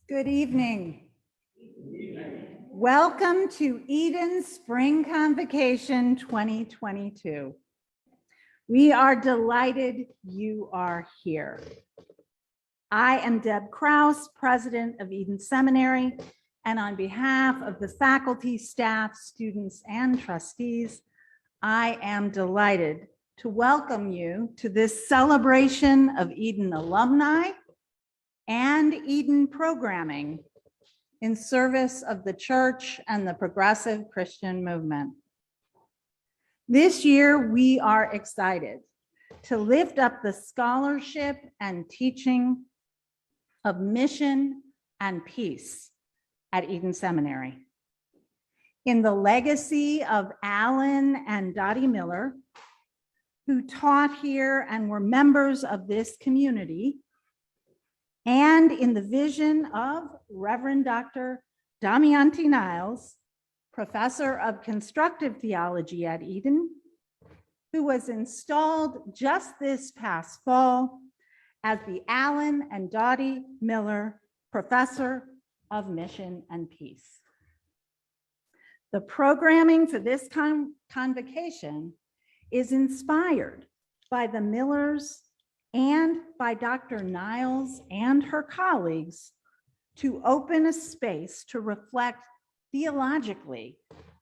Good evening. Welcome to Eden Spring Convocation 2022. We are delighted you are here. I am Deb Kraus, president of Eden Seminary, and on behalf of the faculty, staff, students, and trustees, I am delighted to welcome you to this celebration of Eden alumni and Eden programming in service of the church and the progressive Christian movement. This year, we are excited to lift up the scholarship and teaching of mission and peace at Eden Seminary. In the legacy of Alan and Dottie Miller, who taught here and were members of this community, and in the vision of Reverend Dr. Damayanti Niles, professor of constructive theology at Eden, who was installed just this past fall as the Alan and Dottie Miller Professor of Mission and Peace. The programming for this convocation is inspired by the Millers and by Dr. Niles and her colleagues to open a space to reflect theologically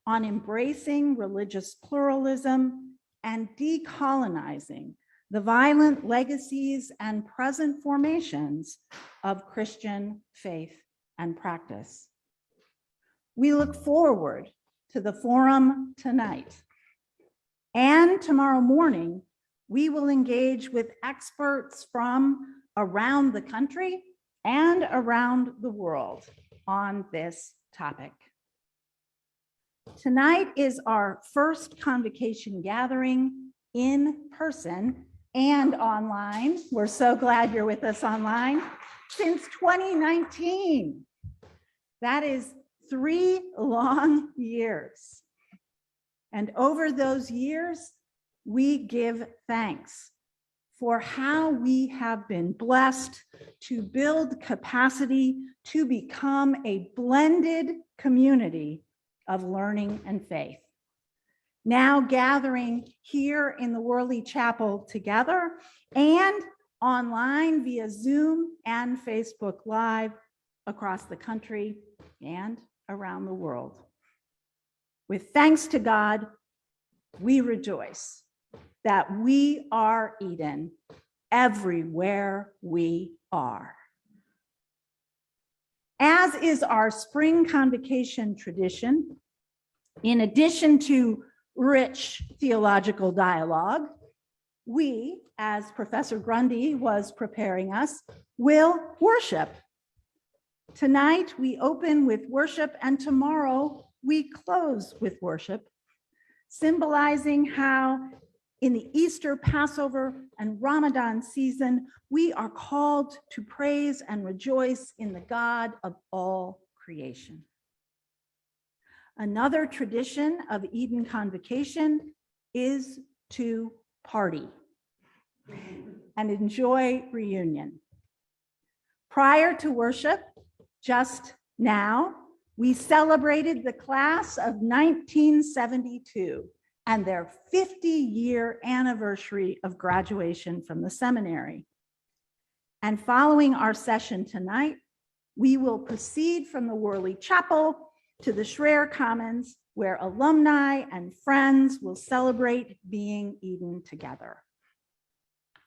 on embracing religious pluralism and decolonizing the violent legacies and present formations of Christian faith and practice. We look forward to the forum tonight, and tomorrow morning, we will engage with experts from around the country and around the world on this topic. Tonight is our first convocation gathering in person and online. We're so glad you're with us online. Since 2019, that is 3 long years. And over those years, we give thanks for how we have been blessed to build capacity to become a blended community of learning and faith. Now gathering here in the Worley Chapel together and online via Zoom and Facebook Live across the country and around the world. With thanks to God, we rejoice that we are Eden everywhere we are. As is our spring convocation tradition, in addition to rich theological dialogue, we, as Professor Grundy was preparing us, will worship. Tonight we open with worship, and tomorrow we close with worship, symbolizing how in the Easter, Passover, and Ramadan season, we are called to praise and rejoice in the God of all creation. Another tradition of Eden Convocation is to party and enjoy reunion. Prior to worship, just now, we celebrated the class of 1972 and their 50-year anniversary of graduation from the seminary. And following our session tonight, we will proceed from the Worley Chapel to the Schreyer Commons, where alumni and friends will celebrate being Eden together.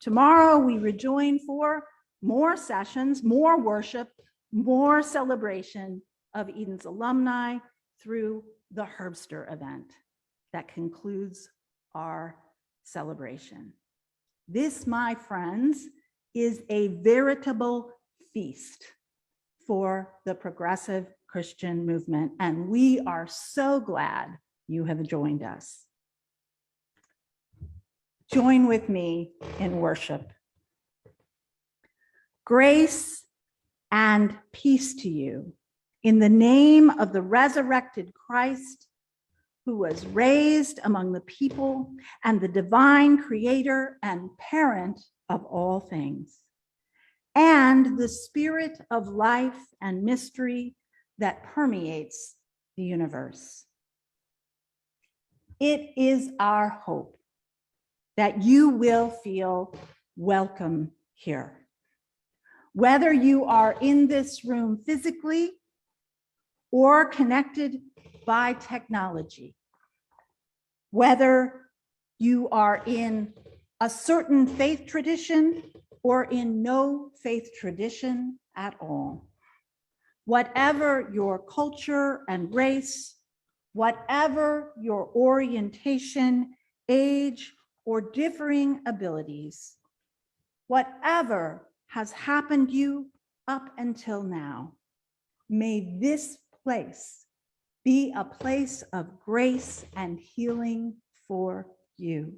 Tomorrow, we rejoin for more sessions, more worship, more celebration of Eden's alumni through the Herbster event that concludes our celebration. This, my friends, is a veritable feast for the progressive Christian movement, and we are so glad you have joined us. Join with me in worship. Grace and peace to you in the name of the resurrected Christ, who was raised among the people and the divine creator and parent of all things, and the spirit of life and mystery that permeates the universe. It is our hope that you will feel welcome here. Whether you are in this room physically or connected by technology, whether you are in a certain faith tradition or in no faith tradition at all, whatever your culture and race, whatever your orientation, age, or differing abilities, whatever has happened you up until now, may this place be a place of grace and healing for you.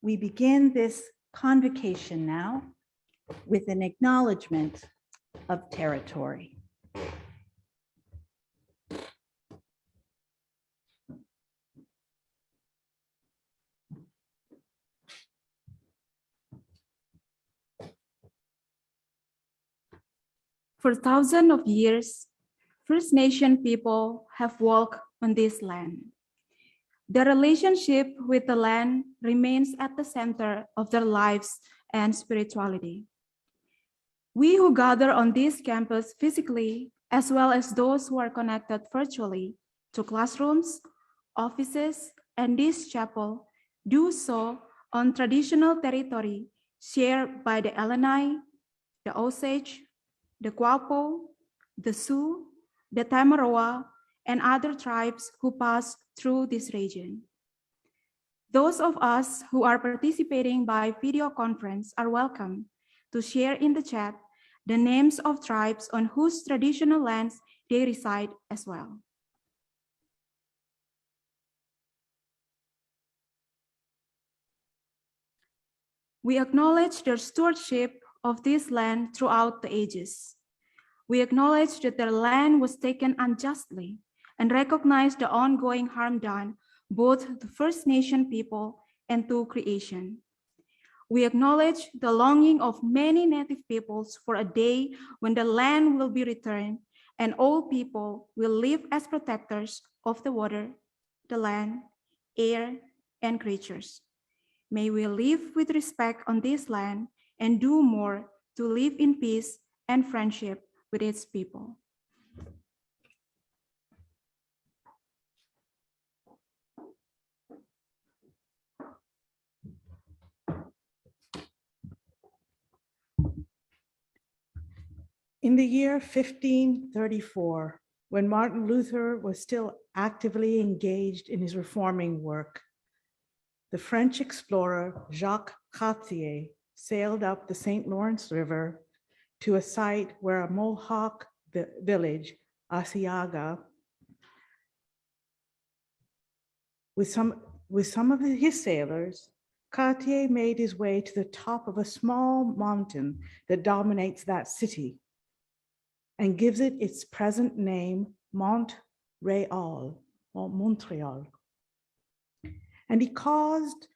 We begin this convocation now with an acknowledgement of territory. For thousands of years, First Nation people have walked on this land. Their relationship with the land remains at the center of their lives and spirituality. We who gather on this campus physically, as well as those who are connected virtually to classrooms, offices, and this chapel, do so on traditional territory shared by the Illini, the Osage, the Guapo, the Sioux, the Tamaroa, and other tribes who pass through this region. Those of us who are participating by video conference are welcome to share in the chat the names of tribes on whose traditional lands they reside as well. We acknowledge their stewardship of this land throughout the ages. We acknowledge that their land was taken unjustly and recognize the ongoing harm done both to First Nation people and to creation. We acknowledge the longing of many Native peoples for a day when the land will be returned and all people will live as protectors of the water, the land, air, and creatures. May we live with respect on this land and do more to live in peace and friendship with its people. In the year 1534, when Martin Luther was still actively engaged in his reforming work, the French explorer Jacques Cartier sailed up the St. Lawrence River to a site where a Mohawk village, Asiaga, with some of his sailors, Cartier made his way to the top of a small mountain that dominates that city and gives it its present name, Montreal. And he caused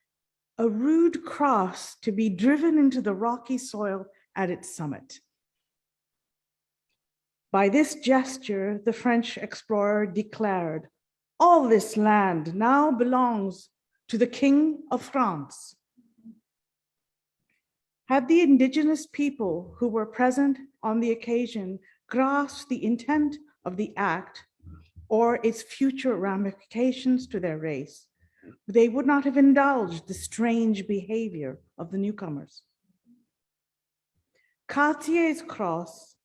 a rude cross to be driven into the rocky soil at its summit. By this gesture, the French explorer declared, "All this land now belongs to the King of France." Had the indigenous people who were present on the occasion grasped the intent of the act or its future ramifications to their race, they would not have indulged the strange behavior of the newcomers. Cartier's cross,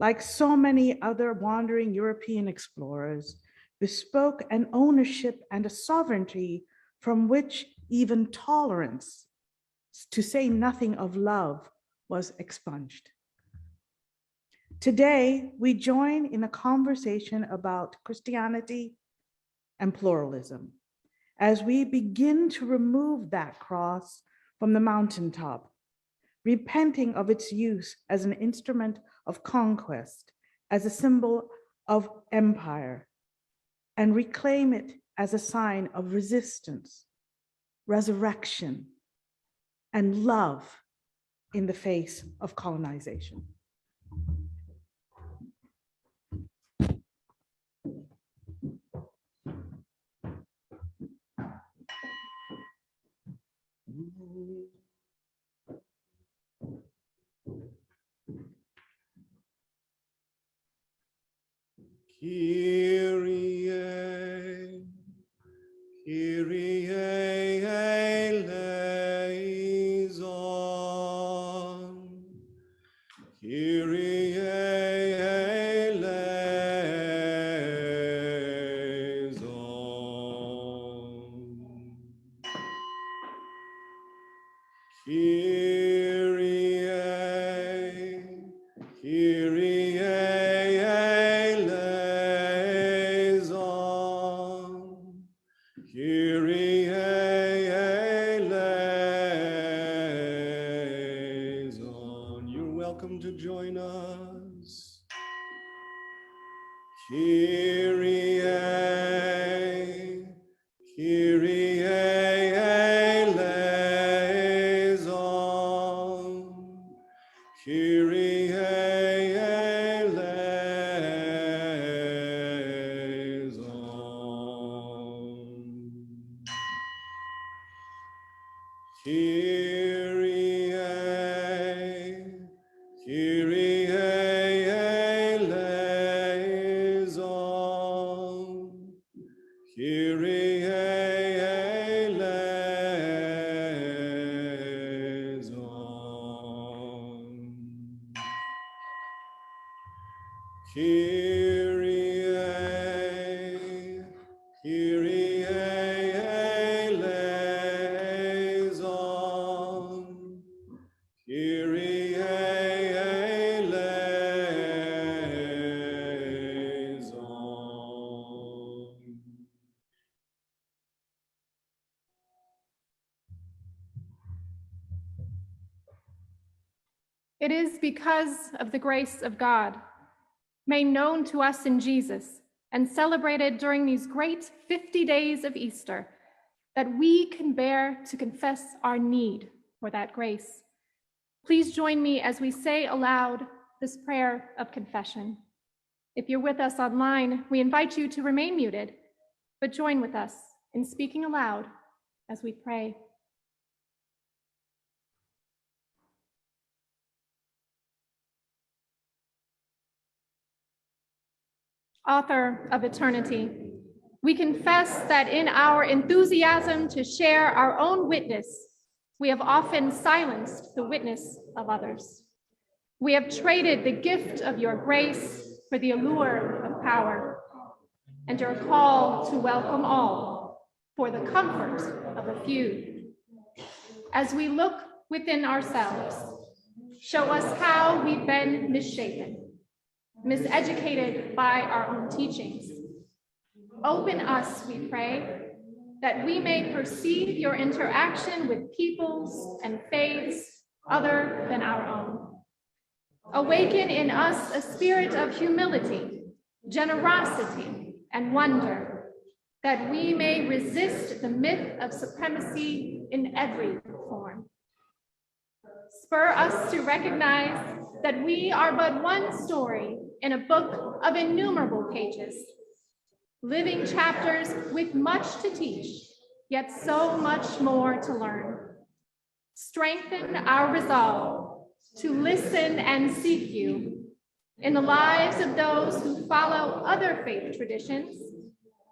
like so many other wandering European explorers, bespoke an ownership and a sovereignty from which even tolerance, to say nothing of love, was expunged. Today, we join in a conversation about Christianity and pluralism as we begin to remove that cross from the mountaintop, repenting of its use as an instrument of conquest, as a symbol of empire, and reclaim it as a sign of resistance, resurrection, and love in the face of colonization. Kyrie, Kyrie eleison. Kyrie eleison. Kyrie, Kyrie eleison. Kyrie eleison. You're welcome to join us. Kyrie, Kyrie eleison. Kyrie eleison. Kyrie, Kyrie eleison. Kyrie eleison. Kyrie, Kyrie eleison. Kyrie eleison. It is because of the grace of God, made known to us in Jesus and celebrated during these great 50 days of Easter, that we can bear to confess our need for that grace. Please join me as we say aloud this prayer of confession. If you're with us online, we invite you to remain muted, but join with us in speaking aloud as we pray. Author of eternity, we confess that in our enthusiasm to share our own witness, we have often silenced the witness of others. We have traded the gift of your grace for the allure of power and your call to welcome all for the comfort of a few. As we look within ourselves, show us how we've been misshapen, miseducated by our own teachings. Open us, we pray, that we may perceive your interaction with peoples and faiths other than our own. Awaken in us a spirit of humility, generosity, and wonder, that we may resist the myth of supremacy in every form. Spur us to recognize that we are but one story in a book of innumerable pages, living chapters with much to teach, yet so much more to learn. Strengthen our resolve to listen and seek you in the lives of those who follow other faith traditions,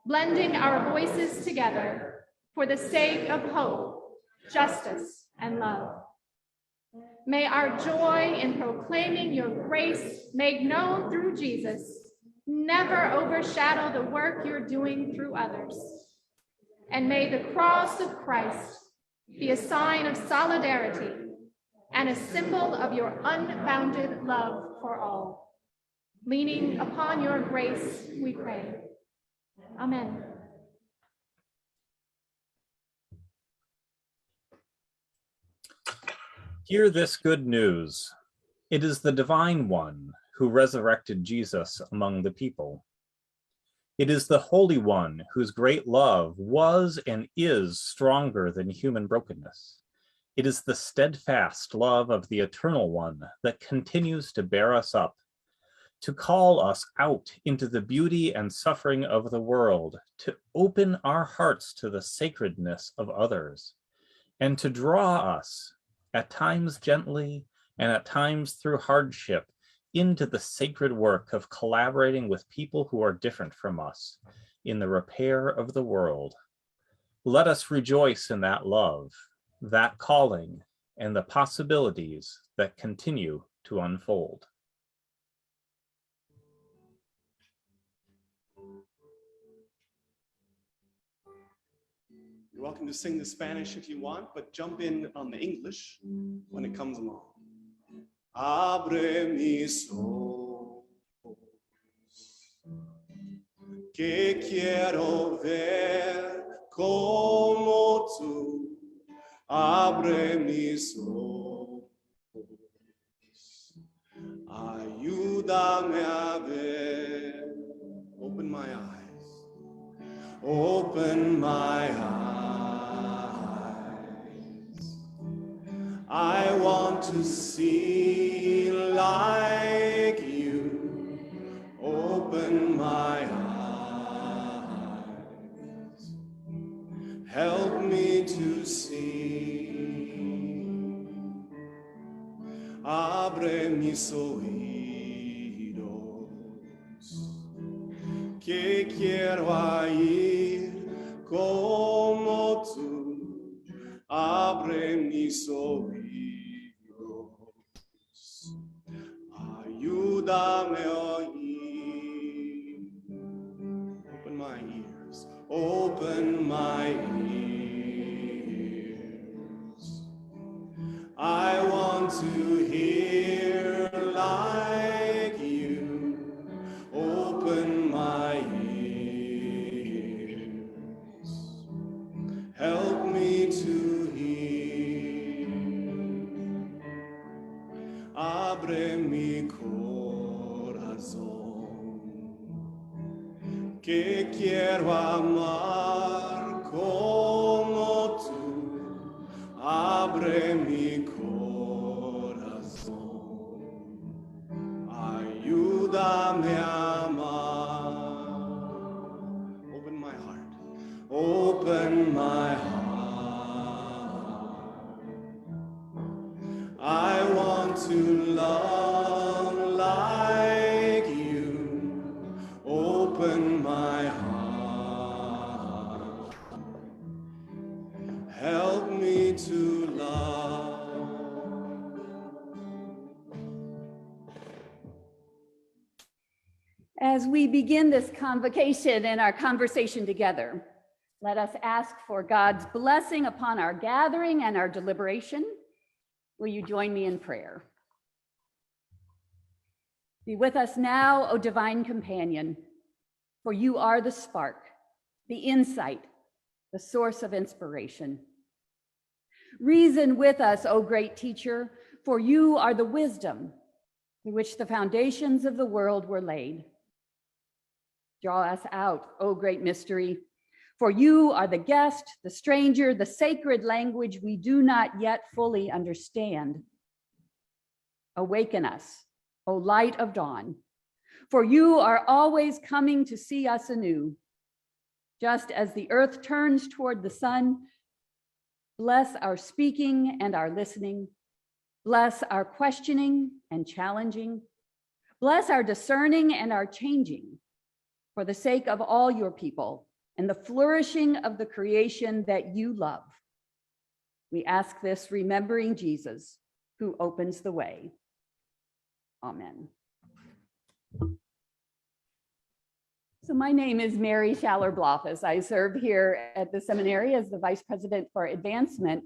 blending our voices together for the sake of hope, justice, and love. May our joy in proclaiming your grace made known through Jesus never overshadow the work you're doing through others. And may the cross of Christ be a sign of solidarity and a symbol of your unbounded love for all. Leaning upon your grace, we pray. Amen. Hear this good news. It is the Divine One who resurrected Jesus among the people. It is the Holy One whose great love was and is stronger than human brokenness. It is the steadfast love of the Eternal One that continues to bear us up, to call us out into the beauty and suffering of the world, to open our hearts to the sacredness of others, and to draw us, at times gently and at times through hardship, into the sacred work of collaborating with people who are different from us in the repair of the world. Let us rejoice in that love, that calling, and the possibilities that continue to unfold. You're welcome to sing the Spanish if you want, but jump in on the English when it comes along. Abre mis ojos, que quiero ver como tú. Abre mis ojos, ayúdame a ver. Open my eyes, open my eyes. I want to see like you. Open my eyes. Help me to see. Abre mis oídos, que quiero oír como tú. Abre mis oídos, ayúdame a oír. Open my ears, open my ears. I want to hear like you. Open my ears. Help me to hear. Abre mi corazón, que quiero amar como tú. Abre mi corazón, ayúdame a amar. Open my heart, open my heart. I want to love like you. Open my heart. Help me to love. As we begin this convocation and our conversation together, let us ask for God's blessing upon our gathering and our deliberation. Will you join me in prayer? Be with us now, O divine companion, for you are the spark, the insight, the source of inspiration. Reason with us, O great teacher, for you are the wisdom through which the foundations of the world were laid. Draw us out, O great mystery, for you are the guest, the stranger, the sacred language we do not yet fully understand. Awaken us, O light of dawn, for you are always coming to see us anew. Just as the earth turns toward the sun, bless our speaking and our listening. Bless our questioning and challenging. Bless our discerning and our changing, for the sake of all your people and the flourishing of the creation that you love. We ask this remembering Jesus, who opens the way. Amen. So my name is Mary Schaller-Blofis. I serve here at the seminary as the Vice President for Advancement.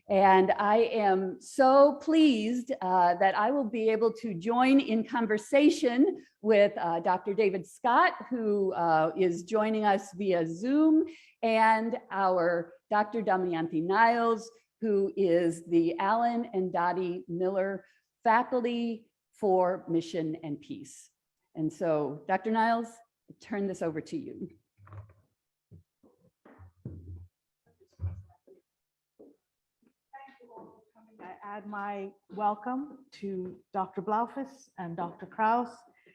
And I am so pleased that I will be able to join in conversation with Dr. David Scott, who is joining us via Zoom, and our Dr. Damayanti Niles, who is the Alan and Dottie Miller Faculty for Mission and Peace. And so, Dr. Niles, I turn this over to you. add my welcome to Dr. Blaufus and Dr. Kraus,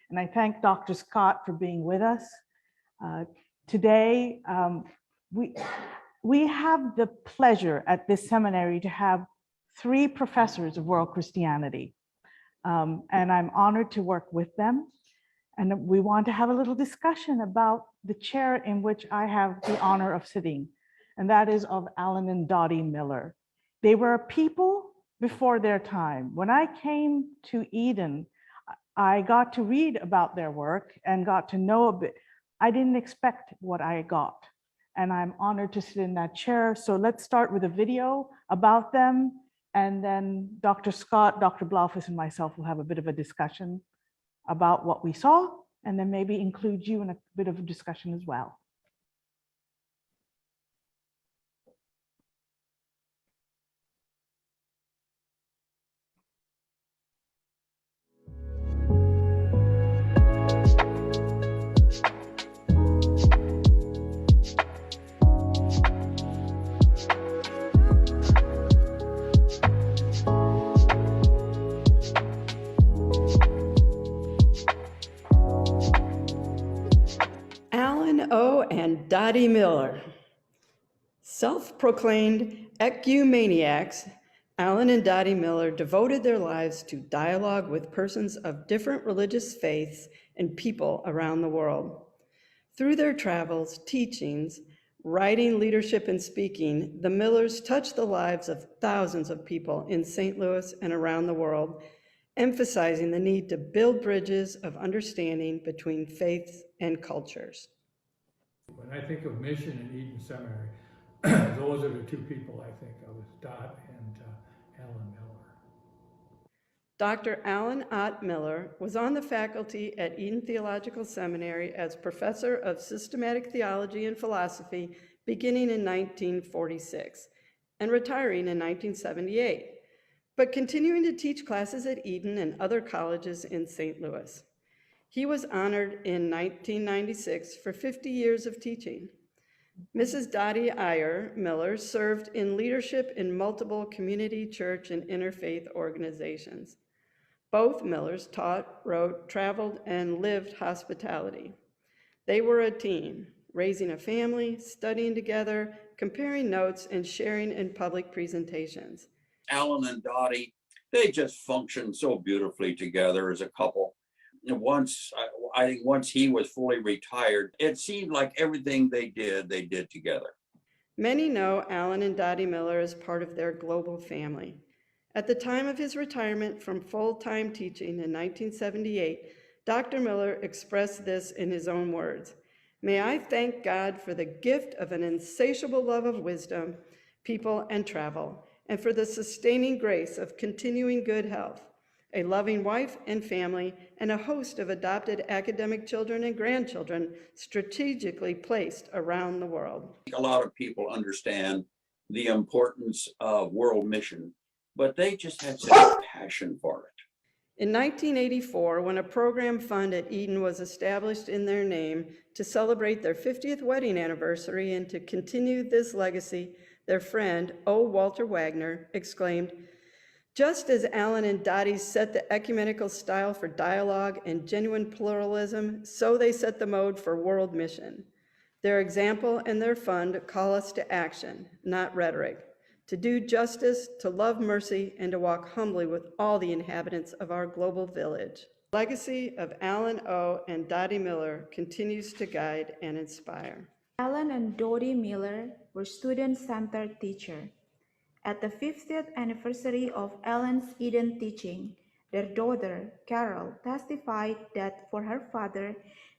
and I thank Dr. Scott for being with us. Today, we have the pleasure at this seminary to have 3 professors of world Christianity, and I'm honored to work with them. And we want to have a little discussion about the chair in which I have the honor of sitting, and that is of Alan and Dottie Miller. They were a people before their time. When I came to Eden, I got to read about their work and got to know a bit. I didn't expect what I got, and I'm honored to sit in that chair. So let's start with a video about them, and then Dr. Scott, Dr. Blaufus, and myself will have a bit of a discussion about what we saw, and then maybe include you in a bit of a discussion as well. Alan O. and Dottie Miller. Self-proclaimed ecumeniacs, Alan and Dottie Miller devoted their lives to dialogue with persons of different religious faiths and people around the world. Through their travels, teachings, writing, leadership, and speaking, the Millers touched the lives of thousands of people in St. Louis and around the world, emphasizing the need to build bridges of understanding between faiths and cultures. When I think of mission in Eden Seminary, those are the 2 people I think of, Dot and Alan Miller. Dr. Alan Ott Miller was on the faculty at Eden Theological Seminary as professor of systematic theology and philosophy beginning in 1946 and retiring in 1978, but continuing to teach classes at Eden and other colleges in St. Louis. He was honored in 1996 for 50 years of teaching. Mrs. Dottie Iyer Miller served in leadership in multiple community, church, and interfaith organizations. Both Millers taught, wrote, traveled, and lived hospitality. They were a team, raising a family, studying together, comparing notes, and sharing in public presentations. Alan and Dottie, they just functioned so beautifully together as a couple. And I think once he was fully retired, it seemed like everything they did together. Many know Alan and Dottie Miller as part of their global family. At the time of his retirement from full-time teaching in 1978, Dr. Miller expressed this in his own words: "May I thank God for the gift of an insatiable love of wisdom, people, and travel, and for the sustaining grace of continuing good health, a loving wife and family, and a host of adopted academic children and grandchildren strategically placed around the world." A lot of people understand the importance of world mission, but they just had such a passion for it. In 1984, when a program fund at Eden was established in their name to celebrate their 50th wedding anniversary and to continue this legacy, their friend, O. Walter Wagner, exclaimed, "Just as Alan and Dottie set the ecumenical style for dialogue and genuine pluralism, so they set the mode for world mission. Their example and their fund call us to action, not rhetoric, to do justice, to love mercy, and to walk humbly with all the inhabitants of our global village." The legacy of Alan O. and Dottie Miller continues to guide and inspire. Alan and Dottie Miller were student-centered teachers. At the 50th anniversary of Alan's Eden teaching, their daughter, Carol, testified that for her father,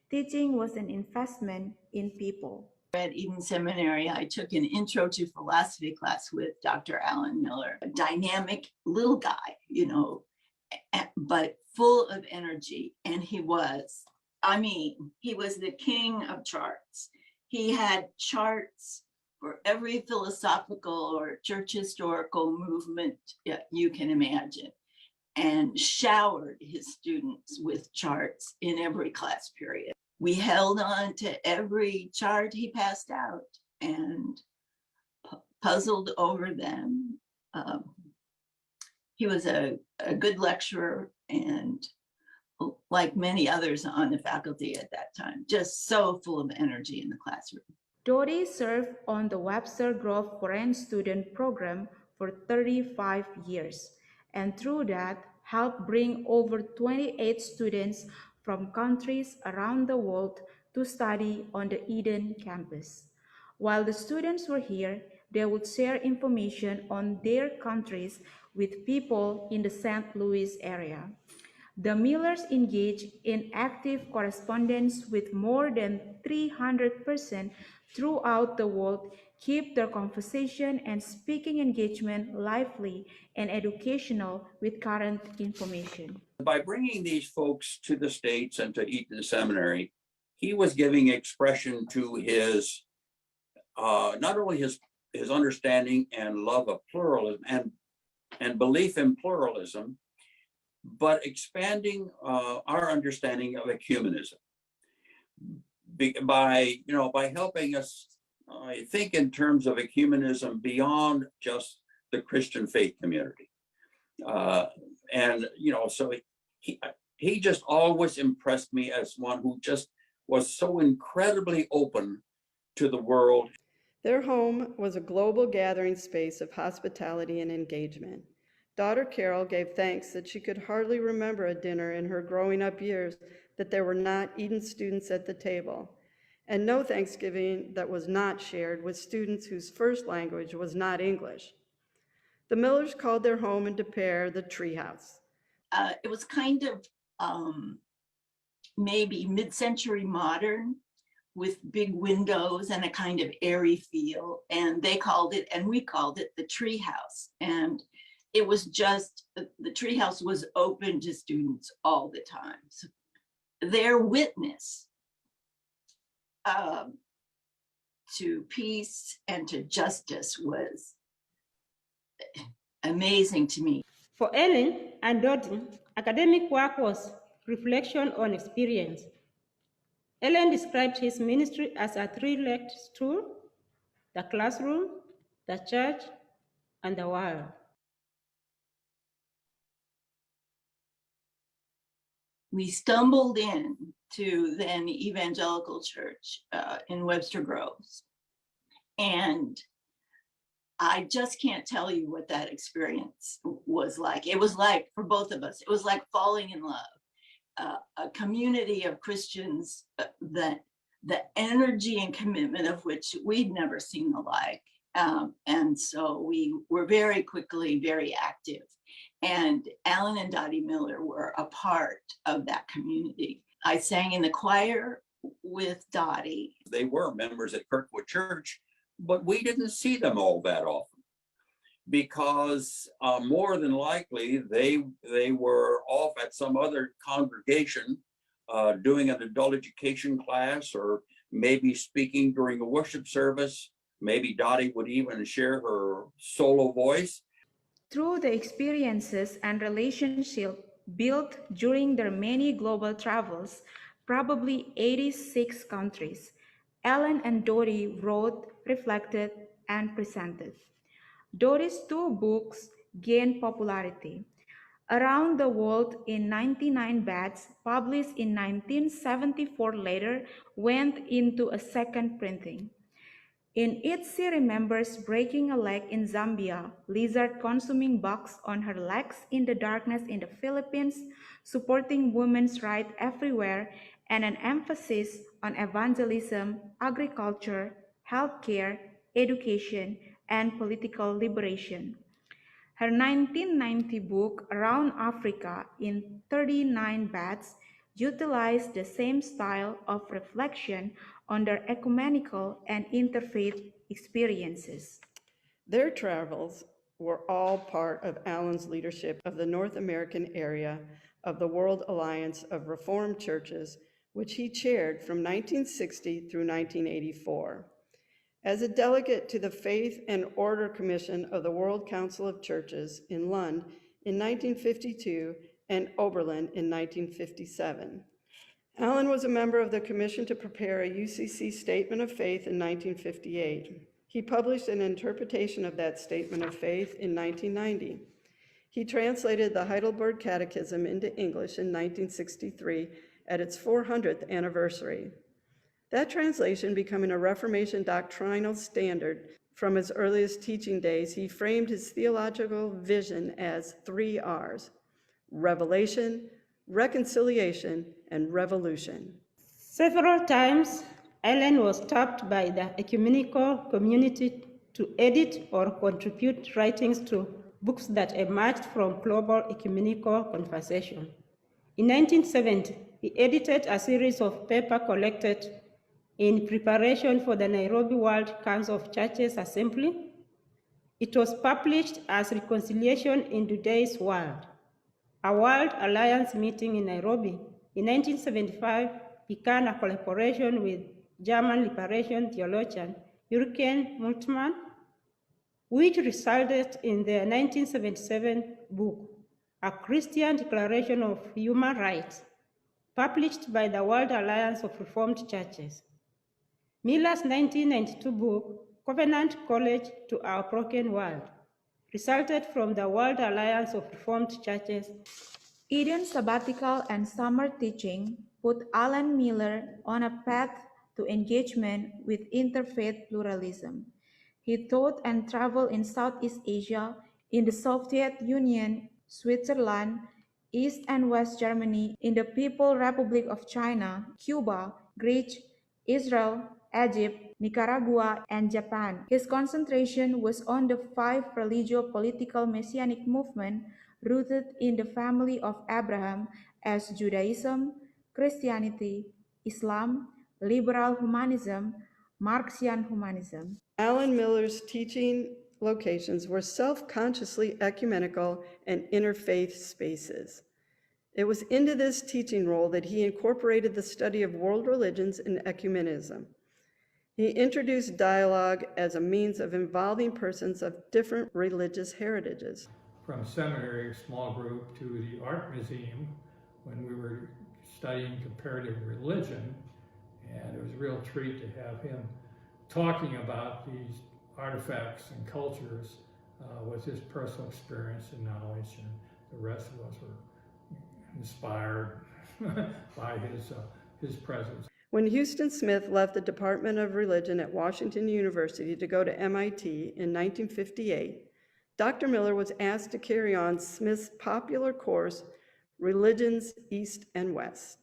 teaching was an investment in people. At Eden Seminary, I took an intro to philosophy class with Dr. Alan Miller, a dynamic little guy, but full of energy. And he was the king of charts. He had charts for every philosophical or church historical movement you can imagine, and showered his students with charts in every class period. We held on to every chart he passed out and puzzled over them. He was a good lecturer and like many others on the faculty at that time, just so full of energy in the classroom. Doty served on the Webster Grove Foreign Student Program for 35 years, and through that helped bring over 28 students from countries around the world to study on the Eden campus. While the students were here, they would share information on their countries with people in the St. Louis area. The Millers engaged in active correspondence with more than 300% throughout the world, keep their conversation and speaking engagement lively and educational with current information. By bringing these folks to the States and to Eton Seminary, he was giving expression to his, not only his understanding and love of pluralism and belief in pluralism, but expanding our understanding of ecumenism by helping us think in terms of ecumenism beyond just the Christian faith community. So he just always impressed me as one who just was so incredibly open to the world. Their home was a global gathering space of hospitality and engagement. Daughter Carol gave thanks that she could hardly remember a dinner in her growing up years that there were not Eden students at the table, and no Thanksgiving that was not shared with students whose first language was not English. The Millers called their home in De Pere the treehouse. It was kind of maybe mid-century modern with big windows and a kind of airy feel, and they called it, and we called it, the treehouse. And it was just, the treehouse was open to students all the time. So their witness to peace and to justice was amazing to me. For Ellen and Dottie, academic work was reflection on experience. Ellen described his ministry as a three-legged stool: the classroom, the church, and the world. We stumbled in to then evangelical church in Webster Groves. And I just can't tell you what that experience was like. It was like, for both of us, it was like falling in love. A community of Christians that the energy and commitment of which we'd never seen the like. And so we were very quickly very active. And Alan and Dottie Miller were a part of that community. I sang in the choir with Dottie. They were members at Kirkwood Church, but we didn't see them all that often because more than likely they were off at some other congregation doing an adult education class, or maybe speaking during a worship service. Maybe Dottie would even share her solo voice. Through the experiences and relationships built during their many global travels, probably 86 countries, Ellen and Dottie wrote, reflected, and presented. Dottie's 2 books gained popularity. Around the World in 99 Bats, published in 1974, later went into a second printing. In it, she remembers breaking a leg in Zambia, lizard-consuming bugs on her legs in the darkness in the Philippines, supporting women's rights everywhere, and an emphasis on evangelism, agriculture, healthcare, education, and political liberation. Her 1990 book, Around Africa in 39 Bats, utilized the same style of reflection on their ecumenical and interfaith experiences. Their travels were all part of Alan's leadership of the North American area of the World Alliance of Reformed Churches, which he chaired from 1960 through 1984. As a delegate to the Faith and Order Commission of the World Council of Churches in Lund in 1952 and Oberlin in 1957. Alan was a member of the commission to prepare a UCC Statement of Faith in 1958. He published an interpretation of that Statement of Faith in 1990. He translated the Heidelberg Catechism into English in 1963 at its 400th anniversary. That translation becoming a Reformation doctrinal standard from his earliest teaching days, he framed his theological vision as 3 R's: revelation, reconciliation, and revolution. Several times, Ellen was tapped by the ecumenical community to edit or contribute writings to books that emerged from global ecumenical conversation. In 1970, he edited a series of papers collected in preparation for the Nairobi World Council of Churches Assembly. It was published as Reconciliation in Today's World, a World Alliance meeting in Nairobi. In 1975, began a collaboration with German liberation theologian Jürgen Moltmann, which resulted in the 1977 book, A Christian Declaration of Human Rights, published by the World Alliance of Reformed Churches. Miller's 1992 book, Covenant College to Our Broken World, resulted from the World Alliance of Reformed Churches. Eden's sabbatical and summer teaching put Alan Miller on a path to engagement with interfaith pluralism. He taught and traveled in Southeast Asia, in the Soviet Union, Switzerland, East and West Germany, in the People's Republic of China, Cuba, Greece, Israel, Egypt, Nicaragua, and Japan. His concentration was on the 5 religio-political messianic movements rooted in the family of Abraham as Judaism, Christianity, Islam, liberal humanism, Marxian humanism. Alan Miller's teaching locations were self-consciously ecumenical and interfaith spaces. It was into this teaching role that he incorporated the study of world religions and ecumenism. He introduced dialogue as a means of involving persons of different religious heritages. From seminary, small group, to the art museum when we were studying comparative religion, and it was a real treat to have him talking about these artifacts and cultures with his personal experience and knowledge, and the rest of us were inspired by his presence. When Houston Smith left the Department of Religion at Washington University to go to MIT in 1958, Dr. Miller was asked to carry on Smith's popular course, Religions East and West.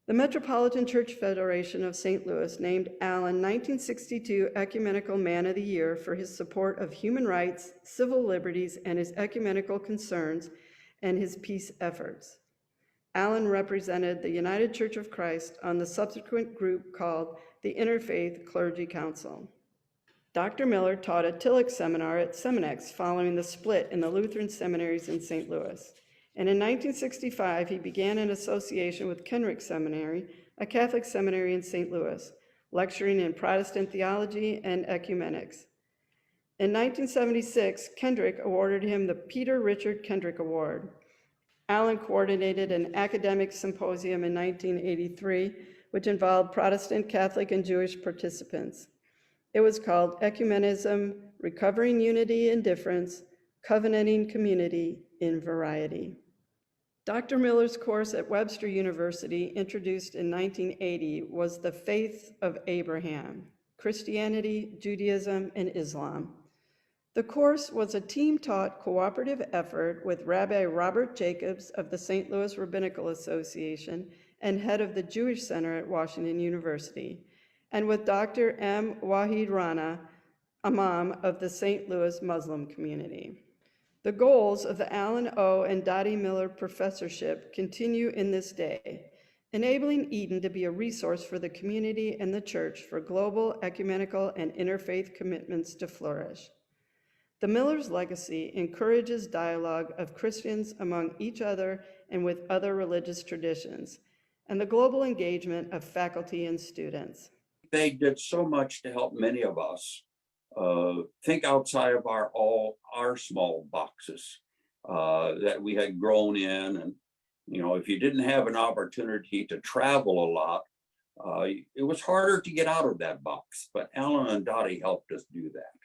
The Metropolitan Church Federation of St. Louis named Allen 1962 Ecumenical Man of the Year for his support of human rights, civil liberties, and his ecumenical concerns and his peace efforts. Allen represented the United Church of Christ on the subsequent group called the Interfaith Clergy Council. Dr. Miller taught a Tillich seminar at Seminex following the split in the Lutheran seminaries in St. Louis. And in 1965, he began an association with Kenrick Seminary, a Catholic seminary in St. Louis, lecturing in Protestant theology and ecumenics. In 1976, Kendrick awarded him the Peter Richard Kendrick Award. Allen coordinated an academic symposium in 1983, which involved Protestant, Catholic, and Jewish participants. It was called Ecumenism, Recovering Unity in Difference, Covenanting Community in Variety. Dr. Miller's course at Webster University, introduced in 1980, was The Faith of Abraham, Christianity, Judaism, and Islam. The course was a team-taught cooperative effort with Rabbi Robert Jacobs of the St. Louis Rabbinical Association and head of the Jewish Center at Washington University, and with Dr. M. Wahid Rana, Imam of the St. Louis Muslim community. The goals of the Allen O. and Dottie Miller Professorship continue in this day, enabling Eden to be a resource for the community and the church for global, ecumenical, and interfaith commitments to flourish. The Miller's legacy encourages dialogue of Christians among each other and with other religious traditions, and the global engagement of faculty and students. They did so much to help many of us think outside of our small boxes that we had grown in. And, you know, if you didn't have an opportunity to travel a lot, it was harder to get out of that box. But Alan and Dottie helped us do that.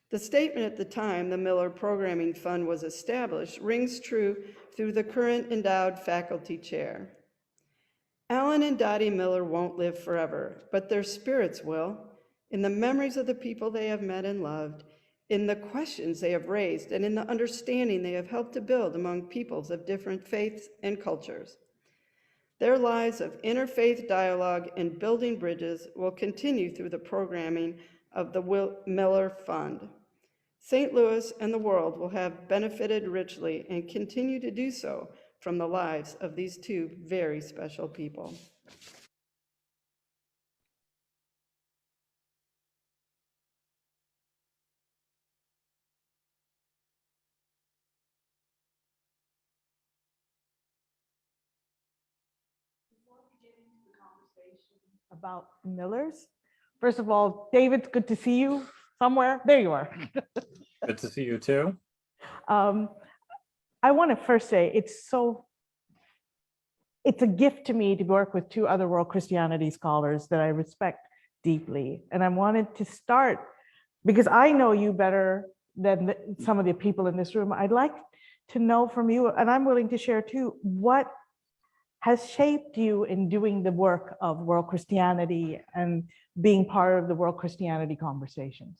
The statement at the time the Miller Programming Fund was established rings true through the current endowed faculty chair. Alan and Dottie Miller won't live forever, but their spirits will, in the memories of the people they have met and loved, in the questions they have raised, and in the understanding they have helped to build among peoples of different faiths and cultures. Their lives of interfaith dialogue and building bridges will continue through the programming of the Miller Fund. St. Louis and the world will have benefited richly and continue to do so from the lives of these two very special people. About Millers. First of all, David, good to see you somewhere. There you are. Good to see you too. I want to first say it's a gift to me to work with two other world Christianity scholars that I respect deeply. And I wanted to start because I know you better than some of the people in this room. I'd like to know from you, and I'm willing to share too, what has shaped you in doing the work of world Christianity and being part of the world Christianity conversations.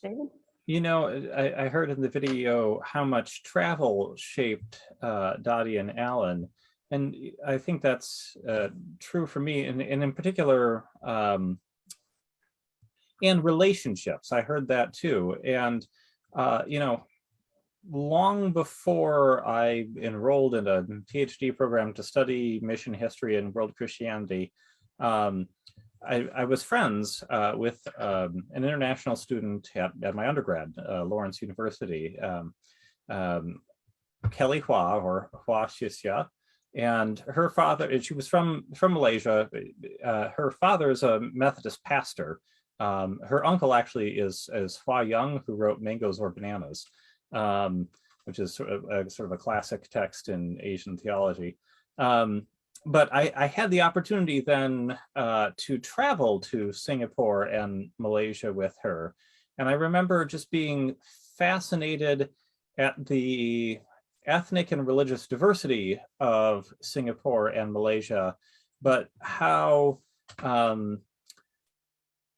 David? You know, I heard in the video how much travel shaped Dottie and Alan, and I think that's true for me, and in particular, and relationships. I heard that too, and you know, long before I enrolled in a PhD program to study mission history and world Christianity, I was friends with an international student at my undergrad, Lawrence University, Kelly Hua, or Hua Xixia, and her father, she was from Malaysia. Her father is a Methodist pastor. Her uncle actually is Hua Young, who wrote Mangoes or Bananas, which is sort of a classic text in Asian theology. But I had the opportunity then to travel to Singapore and Malaysia with her. And I remember just being fascinated at the ethnic and religious diversity of Singapore and Malaysia, but how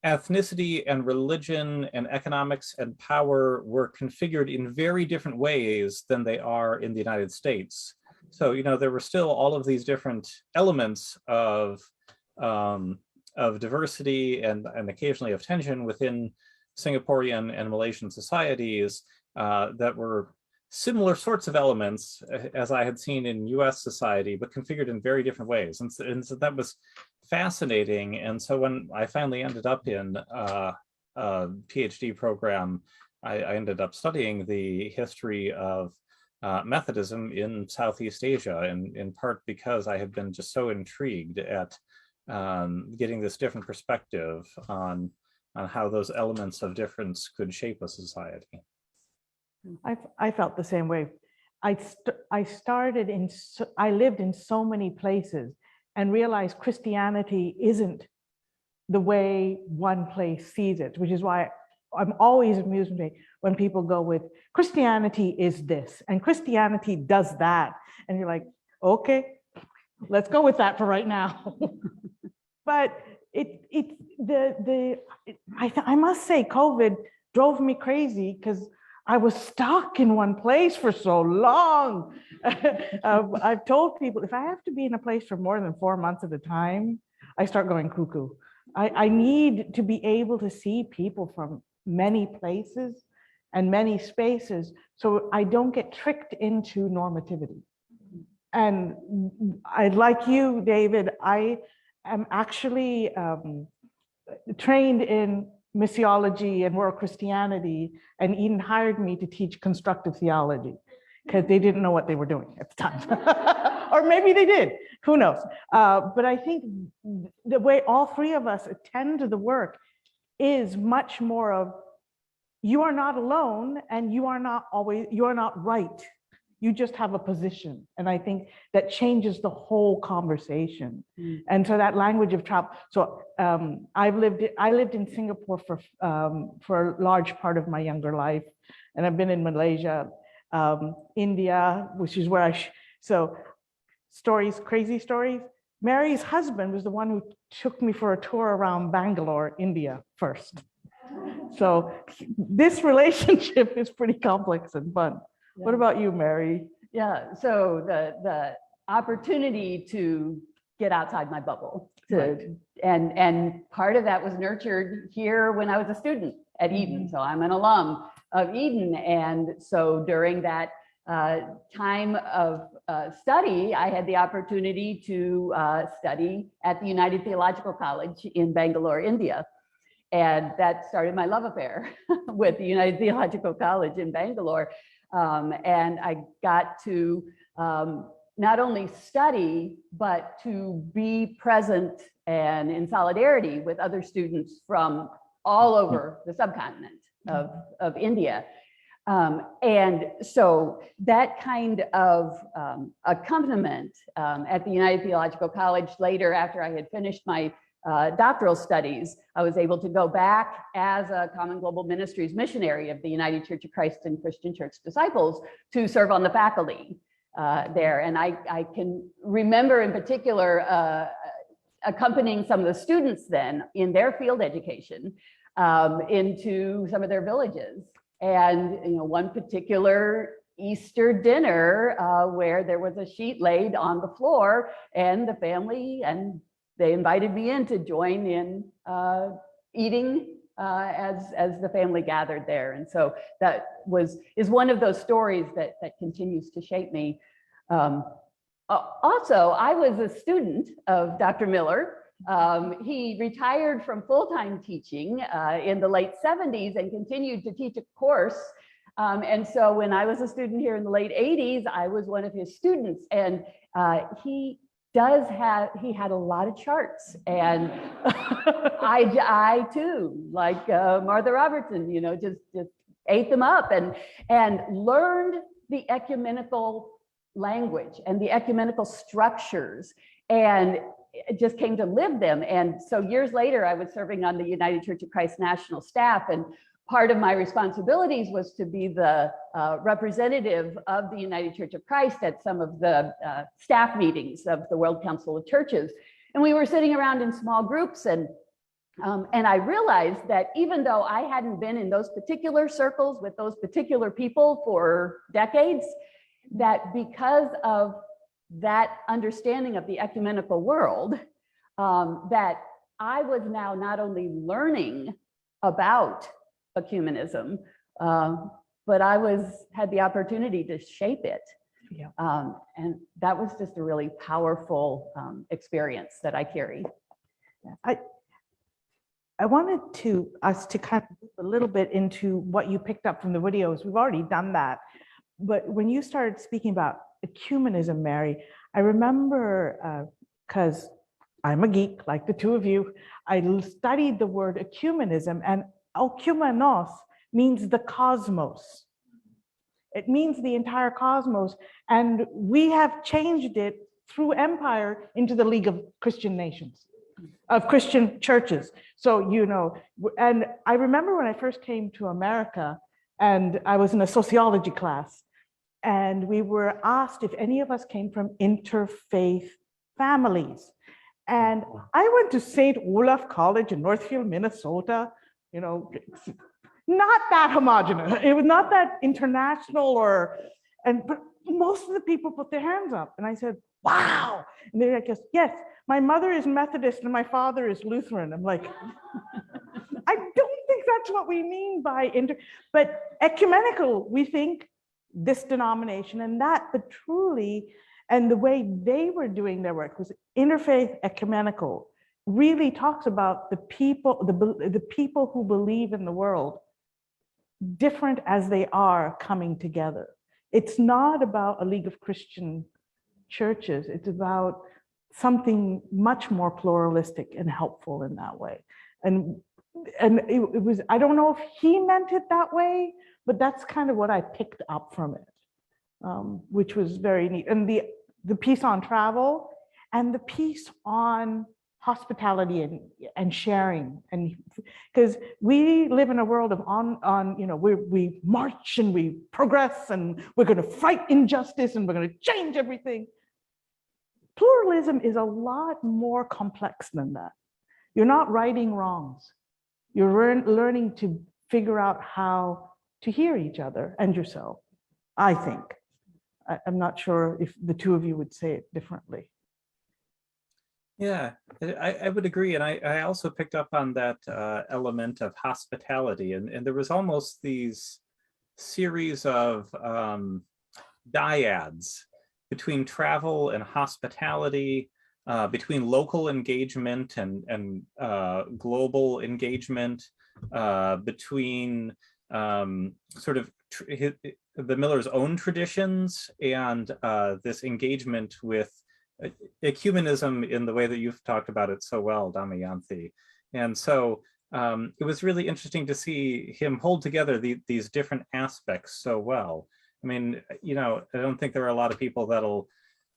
ethnicity and religion and economics and power were configured in very different ways than they are in the United States. So, you know, there were still all of these different elements of diversity and occasionally of tension within Singaporean and Malaysian societies that were similar sorts of elements as I had seen in US society, but configured in very different ways. And so that was fascinating. And so when I finally ended up in a PhD program, I ended up studying the history of Methodism in Southeast Asia, and in part because I had been just so intrigued at getting this different perspective on how those elements of difference could shape a society. I felt the same way. I lived in so many places and realized Christianity isn't the way one place sees it, which is why I'm always amused when people go with Christianity is this and Christianity does that. And you're like, okay, let's go with that for right now. But I must say COVID drove me crazy because I was stuck in one place for so long. I've told people if I have to be in a place for more than 4 months at a time, I start going cuckoo. I need to be able to see people from many places and many spaces so I don't get tricked into normativity. And like you, David, I am actually trained in missiology and world Christianity, and Eden hired me to teach constructive theology because they didn't know what they were doing at the time. Or maybe they did, who knows? But I think the way all three of us attend to the work is much more of, you are not alone and you are not right. You just have a position. And I think that changes the whole conversation. And so that language of travel. So I lived in Singapore for a large part of my younger life. And I've been in Malaysia, India, which is where so stories, crazy stories. Mary's husband was the one who took me for a tour around Bangalore, India first. So this relationship is pretty complex and fun. Yeah. What about you, Mary? Yeah, so the opportunity to get outside my bubble, and part of that was nurtured here when I was a student at Eden. So I'm an alum of Eden, and so during that time of study, I had the opportunity to study at the United Theological College in Bangalore, India. And that started my love affair with the United Theological College in Bangalore. And I got to not only study, but to be present and in solidarity with other students from all over the subcontinent of India. And so that kind of accompaniment at the United Theological College later, after I had finished my doctoral studies, I was able to go back as a Common Global Ministries missionary of the United Church of Christ and Christian Church Disciples to serve on the faculty there. And I can remember in particular accompanying some of the students then in their field education into some of their villages. And one particular Easter dinner where there was a sheet laid on the floor, and the family, and they invited me in to join in eating as the family gathered there. And so that is one of those stories that continues to shape me. Also, I was a student of Dr. Miller. He retired from full-time teaching in the late 70s and continued to teach a course. And so when I was a student here in the late 80s, I was one of his students. And he had a lot of charts. And I too, like Martha Robertson, just ate them up and learned the ecumenical language and the ecumenical structures, and just came to live them. And so years later, I was serving on the United Church of Christ national staff, and part of my responsibilities was to be the representative of the United Church of Christ at some of the staff meetings of the World Council of Churches. And we were sitting around in small groups, and I realized that even though I hadn't been in those particular circles with those particular people for decades, that because of that understanding of the ecumenical world, that I was now not only learning about ecumenism, but I had the opportunity to shape it. Yeah. And that was just a really powerful experience that I carry. I wanted us to kind of move a little bit into what you picked up from the videos. We've already done that. But when you started speaking about ecumenism, Mary, I remember, because I'm a geek like the two of you, I studied the word ecumenism, and okumenos means the cosmos. It means the entire cosmos. And we have changed it through empire into the League of Christian Nations, of Christian churches. So, and I remember when I first came to America, and I was in a sociology class, and we were asked if any of us came from interfaith families. And I went to St. Olaf College in Northfield, Minnesota, not that homogenous. It was not that international but most of the people put their hands up. And I said, wow. And they're like, yes, my mother is Methodist and my father is Lutheran. I'm like, I don't think that's what we mean by but ecumenical, we think this denomination and that, but truly, and the way they were doing their work was interfaith ecumenical, really talks about the people who believe in the world, different as they are, coming together. It's not about a League of Christian Churches. It's about something much more pluralistic and helpful in that way. And it was, I don't know if he meant it that way, but that's kind of what I picked up from it. which was very neat. And the piece on travel and the piece on hospitality and sharing, and because we live in a world of we march and we progress and we're going to fight injustice and we're going to change everything. Pluralism is a lot more complex than that. You're not righting wrongs. You're learning to figure out how to hear each other and yourself, I think. I'm not sure if the two of you would say it differently. Yeah, I would agree. And I also picked up on that element of hospitality. And there was almost these series of dyads between travel and hospitality, between local engagement and global engagement, between sort of the Miller's own traditions and this engagement with ecumenism in the way that you've talked about it so well, Damayanti. And so it was really interesting to see him hold together these different aspects so well. I mean, I don't think there are a lot of people that'll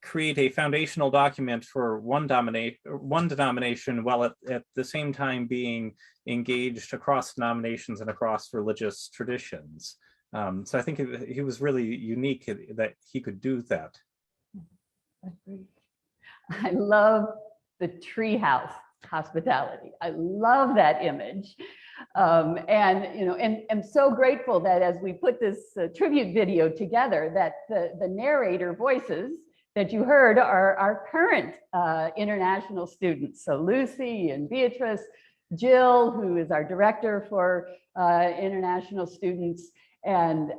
create a foundational document for one denomination while at the same time being engaged across denominations and across religious traditions. So I think he was really unique that he could do that. I love the treehouse hospitality. I love that image. And I'm so grateful that as we put this tribute video together, that the narrator voices that you heard are our current international students. So Lucy and Beatrice, Jill, who is our director for international students, and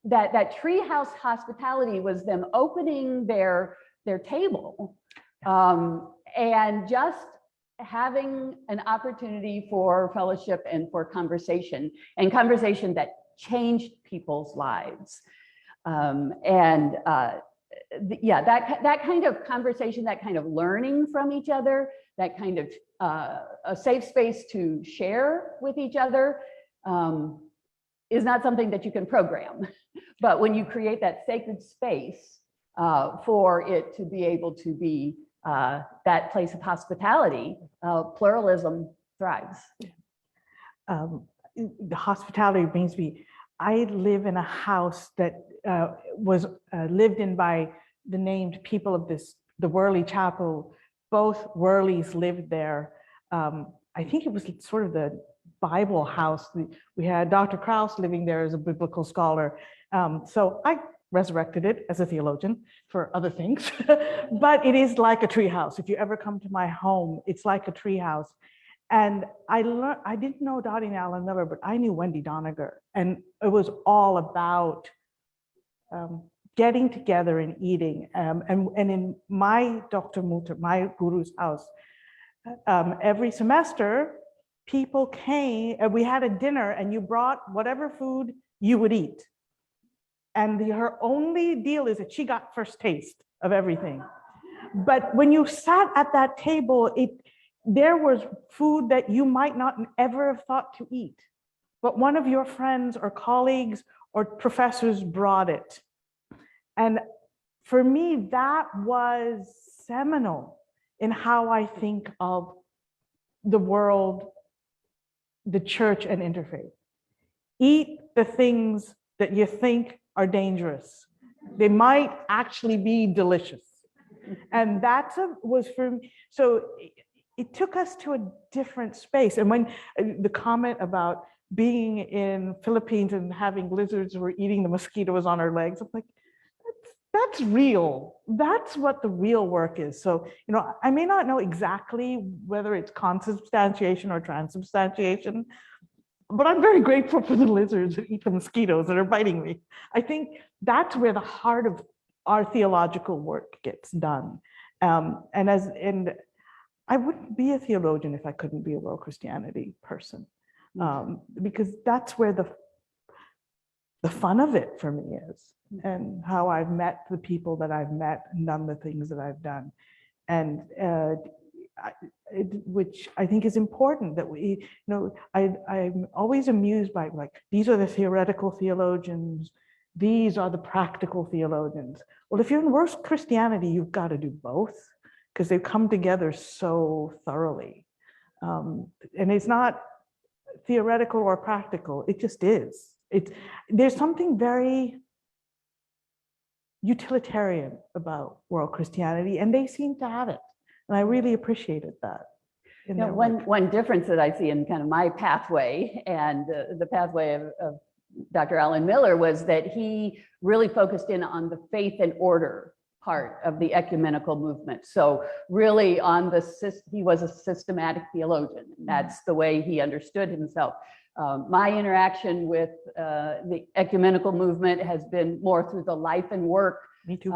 that treehouse hospitality was them opening their table and just having an opportunity for fellowship and for conversation that changed people's lives. Yeah, that kind of conversation, that kind of learning from each other, that kind of a safe space to share with each other is not something that you can program. But when you create that sacred space for it to be able to be that place of hospitality, pluralism thrives. The hospitality brings me, I live in a house that was lived in by the named people of the Worley Chapel. Both Worleys lived there. I think it was sort of the Bible house. We had Dr. Krauss living there as a biblical scholar. So I resurrected it as a theologian for other things, but it is like a tree house. If you ever come to my home, it's like a tree house. And I didn't know Dottie and Alan Miller, but I knew Wendy Doniger, and it was all about getting together and eating. And in my Dr. Mutter, my guru's house, every semester, people came and we had a dinner and you brought whatever food you would eat. And her only deal is that she got first taste of everything. But when you sat at that table, there was food that you might not ever have thought to eat, but one of your friends or colleagues or professors brought it. And for me, that was seminal in how I think of the world, the church, and interfaith. Eat the things that you think are dangerous. They might actually be delicious. And was for me. So it took us to a different space. And when the comment about being in Philippines and having lizards who were eating the mosquitoes on our legs, I'm like, that's real. That's what the real work is. So, I may not know exactly whether it's consubstantiation or transubstantiation, but I'm very grateful for the lizards that eat the mosquitoes that are biting me. I think that's where the heart of our theological work gets done. And I wouldn't be a theologian if I couldn't be a world Christianity person, because that's where the fun of it for me is, and how I've met the people that I've met and done the things that I've done. And which I think is important that we, I'm always amused by, like, these are the theoretical theologians, these are the practical theologians. Well, if you're in worse Christianity, you've got to do both because they come together so thoroughly. And it's not theoretical or practical, it just is. There's something very utilitarian about world Christianity, and they seem to have it. And I really appreciated that. in their work. One difference that I see in kind of my pathway and the pathway of Dr. Alan Miller was that he really focused in on the faith and order part of the ecumenical movement. So really he was a systematic theologian. That's the way he understood himself. My interaction with the ecumenical movement has been more through the life and work. Me too.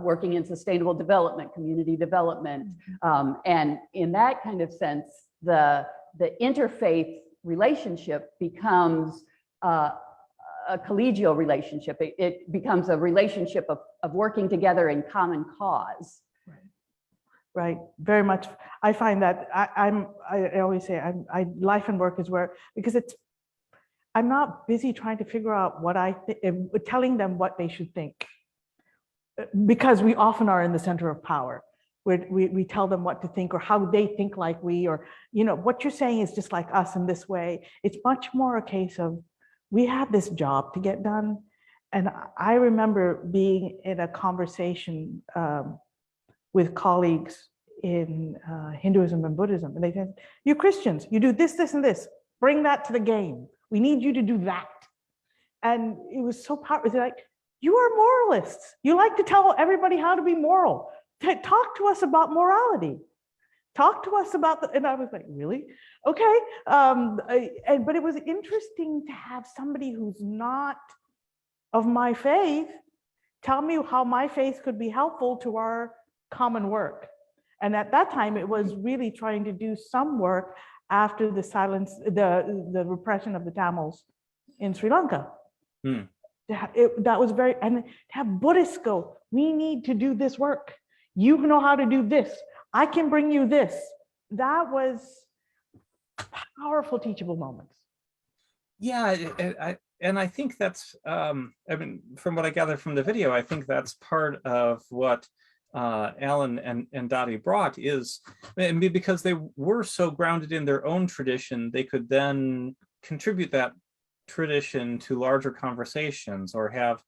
Working in sustainable development, community development. And in that kind of sense, the interfaith relationship becomes a collegial relationship. It becomes a relationship of working together in common cause. Right, very much. I find that I always say life and work is where, because I'm not busy trying to figure out what telling them what they should think, because we often are in the center of power. We tell them what to think or how they think like we, or, what you're saying is just like us in this way. It's much more a case of, we have this job to get done. And I remember being in a conversation with colleagues in Hinduism and Buddhism. And they said, you Christians, you do this, this, and this. Bring that to the game. We need you to do that. And it was so powerful. They're like, you are moralists. You like to tell everybody how to be moral. Talk to us about morality. Talk to us about and I was like, really? Okay. But it was interesting to have somebody who's not of my faith tell me how my faith could be helpful to our common work. And at that time, it was really trying to do some work after the repression of the Tamils in Sri Lanka. That was and to have Buddhists go, we need to do this work. You know how to do this. I can bring you this. That was powerful teachable moments. Yeah, and I think that's, from what I gather from the video, I think that's part of what Alan and Dottie brought is, because they were so grounded in their own tradition, they could then contribute that tradition to larger conversations, or have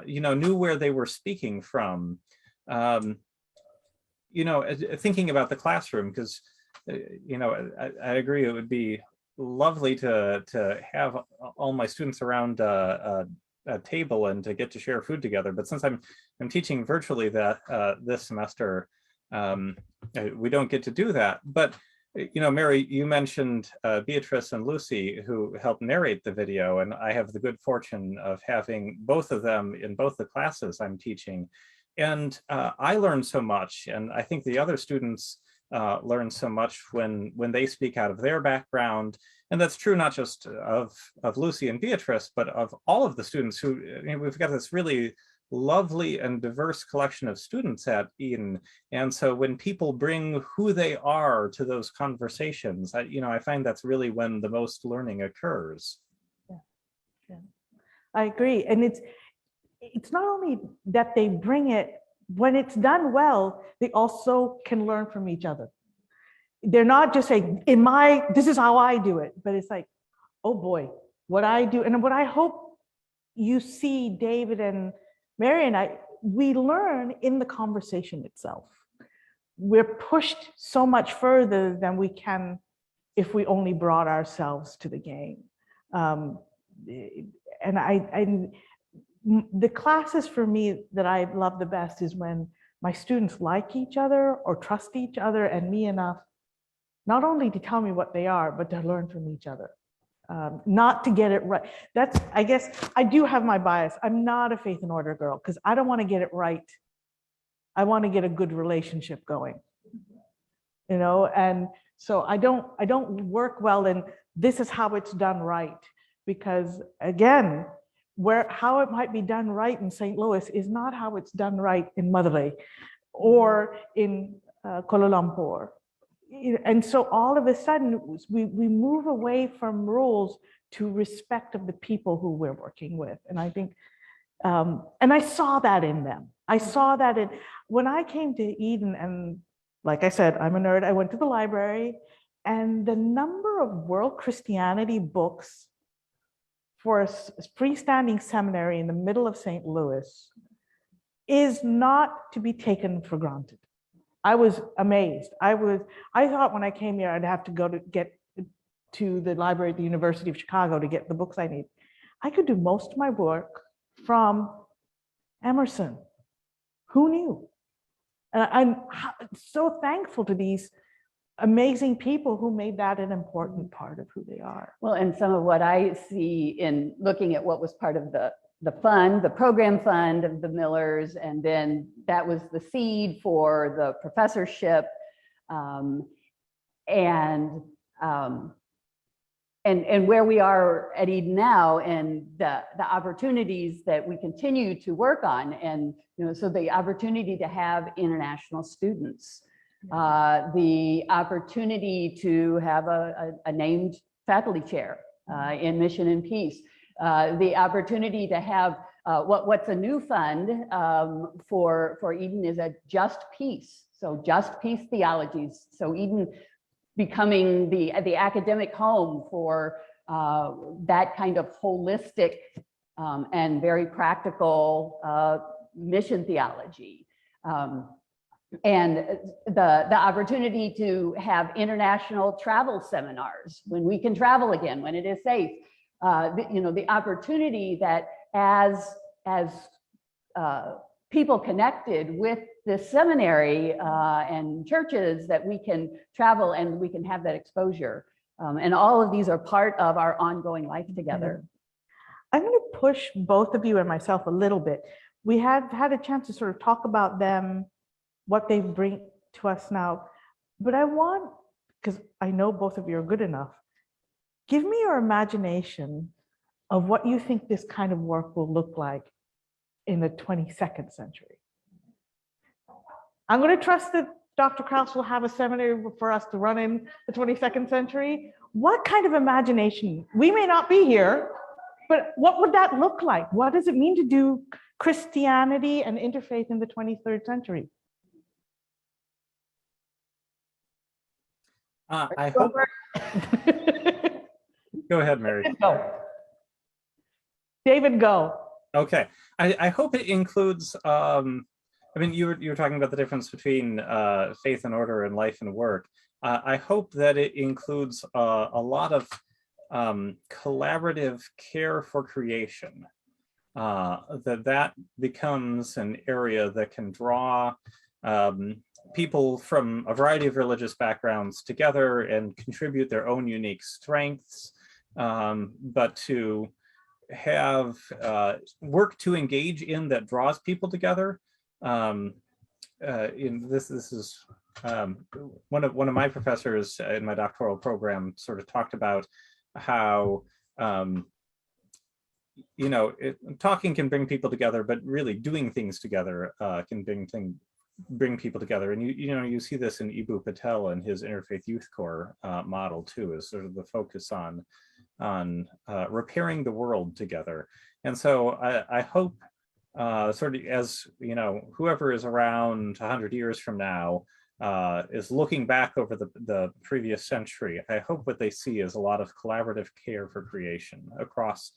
knew where they were speaking from. Thinking about the classroom, because I agree, it would be lovely to have all my students around a table and to get to share food together. But since I'm teaching virtually this semester, we don't get to do that. But Mary, you mentioned Beatrice and Lucy, who helped narrate the video, and I have the good fortune of having both of them in both the classes I'm teaching. And I learned so much, and I think the other students learn so much when they speak out of their background. And that's true not just of Lucy and Beatrice, but of all of the students who, we've got this really lovely and diverse collection of students at Eden. And so when people bring who they are to those conversations, I find that's really when the most learning occurs. Yeah. I agree. And it's not only that they bring it, when it's done well, they also can learn from each other. They're not just saying, this is how I do it, but it's like, oh boy, what I do. And what I hope you see David and Mary and we learn in the conversation itself. We're pushed so much further than we can if we only brought ourselves to the game. The classes for me that I love the best is when my students like each other or trust each other and me enough, not only to tell me what they are, but to learn from each other. Not to get it right. I guess I do have my bias. I'm not a faith and order girl because I don't want to get it right. I want to get a good relationship going, and so I don't work well in this is how it's done right, because again, how it might be done right in St. Louis is not how it's done right in Madurai or in Kuala Lumpur. And so all of a sudden, we move away from rules to respect of the people who we're working with. And I think, and I saw that in them. I saw that when I came to Eden, and like I said, I'm a nerd, I went to the library, and the number of world Christianity books for a freestanding seminary in the middle of St. Louis is not to be taken for granted. I was amazed. I thought when I came here, I'd have to get to the library at the University of Chicago to get the books I need. I could do most of my work from Emerson. Who knew? I'm so thankful to these amazing people who made that an important part of who they are. Well, and some of what I see in looking at what was part of the fund, the program fund of the Millers, and then that was the seed for the professorship, and where we are at Eden now, and the opportunities that we continue to work on, and so the opportunity to have international students, the opportunity to have a named faculty chair in Mission and Peace, the opportunity to have what's a new fund for Eden is a just peace. So just peace theologies. So Eden becoming the academic home for that kind of holistic and very practical mission theology. And the opportunity to have international travel seminars when we can travel again, when it is safe. The opportunity that as people connected with the seminary and churches, that we can travel and we can have that exposure. And all of these are part of our ongoing life together. I'm going to push both of you and myself a little bit. We have had a chance to sort of talk about them, what they bring to us now, but I want, because I know both of you are good enough, give me your imagination of what you think this kind of work will look like in the 22nd century. I'm going to trust that Dr. Krause will have a seminary for us to run in the 22nd century. What kind of imagination? We may not be here, but what would that look like? What does it mean to do Christianity and interfaith in the 23rd century? I hope. Go ahead, Mary. Go. David, go. Okay. I hope it includes, I mean, you were talking about the difference between faith and order and life and work. I hope that it includes a lot of collaborative care for creation, that becomes an area that can draw people from a variety of religious backgrounds together and contribute their own unique strengths, but to have work to engage in that draws people together. This is one of my professors in my doctoral program sort of talked about how talking can bring people together, but really doing things together can bring people together. And you see this in Eboo Patel and his Interfaith Youth Corps model too, is sort of the focus on repairing the world together. And so I hope sort of as whoever is around 100 years from now is looking back over the previous century, I hope what they see is a lot of collaborative care for creation across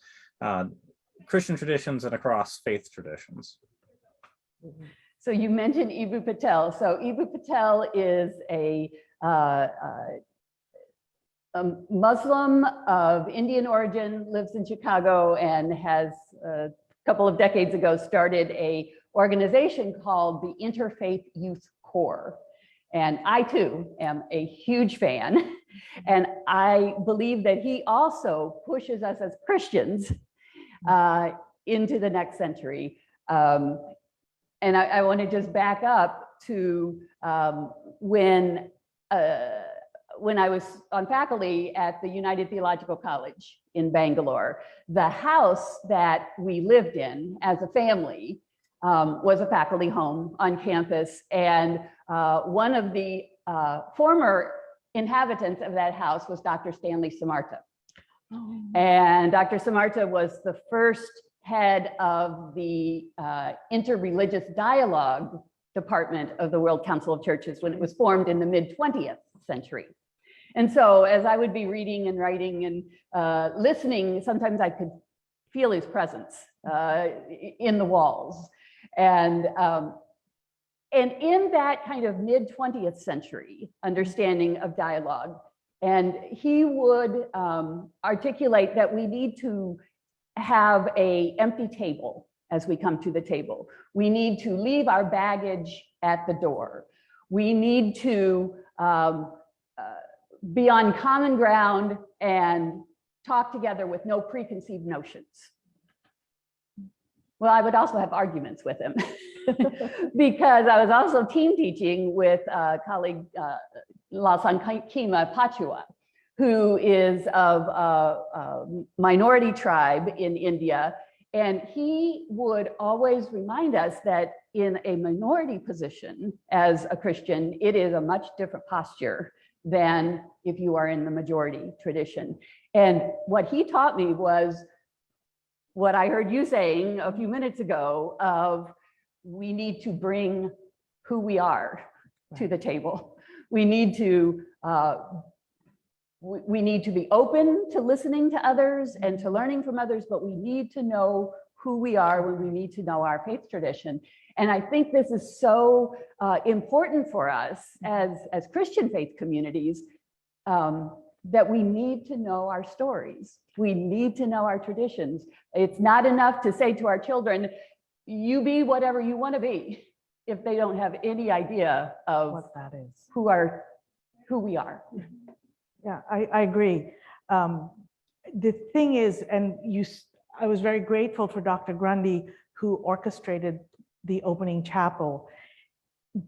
Christian traditions and across faith traditions. So you mentioned Eboo Patel. So Eboo Patel is a Muslim of Indian origin, lives in Chicago, and has a couple of decades ago started an organization called the Interfaith Youth Corps. And I too am a huge fan. And I believe that he also pushes us as Christians into the next century. And I want to just back up to when I was on faculty at the United Theological College in Bangalore. The house that we lived in as a family was a faculty home on campus. And one of the former inhabitants of that house was Dr. Stanley Samarta. And Dr. Samarta was the first head of the interreligious dialogue department of the World Council of Churches when it was formed in the mid-20th century. And so as I would be reading and writing and listening, sometimes I could feel his presence in the walls. And in that kind of mid-20th century understanding of dialogue, and he would articulate that we need to have an empty table as we come to the table. We need to leave our baggage at the door. We need to be on common ground and talk together with no preconceived notions. Well, I would also have arguments with him because I was also team teaching with colleague Lasan Kima Pachua, who is of a minority tribe in India. And he would always remind us that in a minority position as a Christian, it is a much different posture than if you are in the majority tradition. And what he taught me was what I heard you saying a few minutes ago of we need to bring who we are to the table. We need to be open to listening to others and to learning from others, but we need to know who we are when we need to know our faith tradition. And I think this is so important for us as Christian faith communities, that we need to know our stories. We need to know our traditions. It's not enough to say to our children, you be whatever you want to be, if they don't have any idea of what that is, who we are. Yeah, I agree. The thing is, and I was very grateful for Dr. Grundy, who orchestrated the opening chapel.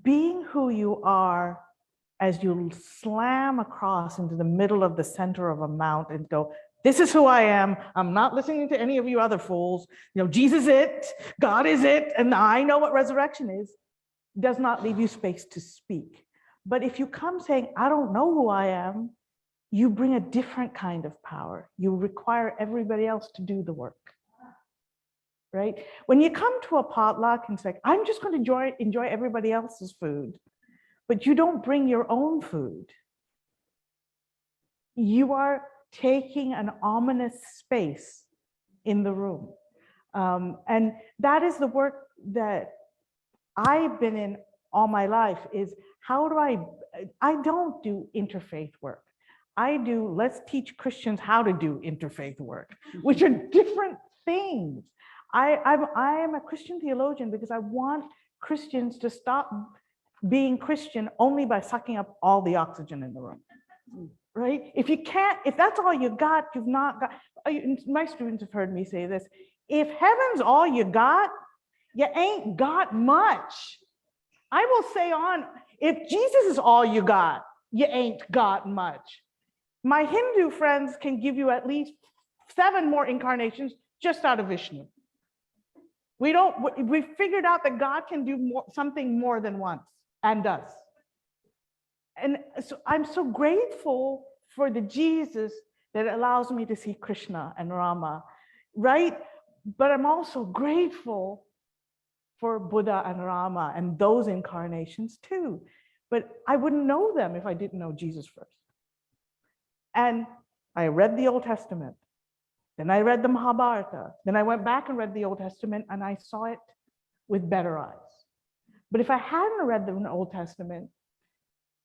Being who you are as you slam across into the middle of the center of a mount and go, this is who I am. I'm not listening to any of you other fools. You know, Jesus it, God is it, and I know what resurrection is, does not leave you space to speak. But if you come saying, I don't know who I am, you bring a different kind of power. You require everybody else to do the work, right? When you come to a potluck and say, I'm just going to enjoy everybody else's food, but you don't bring your own food, you are taking an ominous space in the room. And that is the work that I've been in all my life, is how do I don't do interfaith work. I do, let's teach Christians how to do interfaith work, which are different things. I am a Christian theologian because I want Christians to stop being Christian only by sucking up all the oxygen in the room, right? If that's all you got, you've not got, my students have heard me say this, if heaven's all you got, you ain't got much. I will say on, if Jesus is all you got, you ain't got much. My Hindu friends can give you at least 7 more incarnations just out of Vishnu. We figured out that God can do something more than once, and does. And so I'm so grateful for the Jesus that allows me to see Krishna and Rama, right? But I'm also grateful for Buddha and Rama and those incarnations too. But I wouldn't know them if I didn't know Jesus first. And I read the Old Testament, then I read the Mahabharata, then I went back and read the Old Testament and I saw it with better eyes. But if I hadn't read the Old Testament,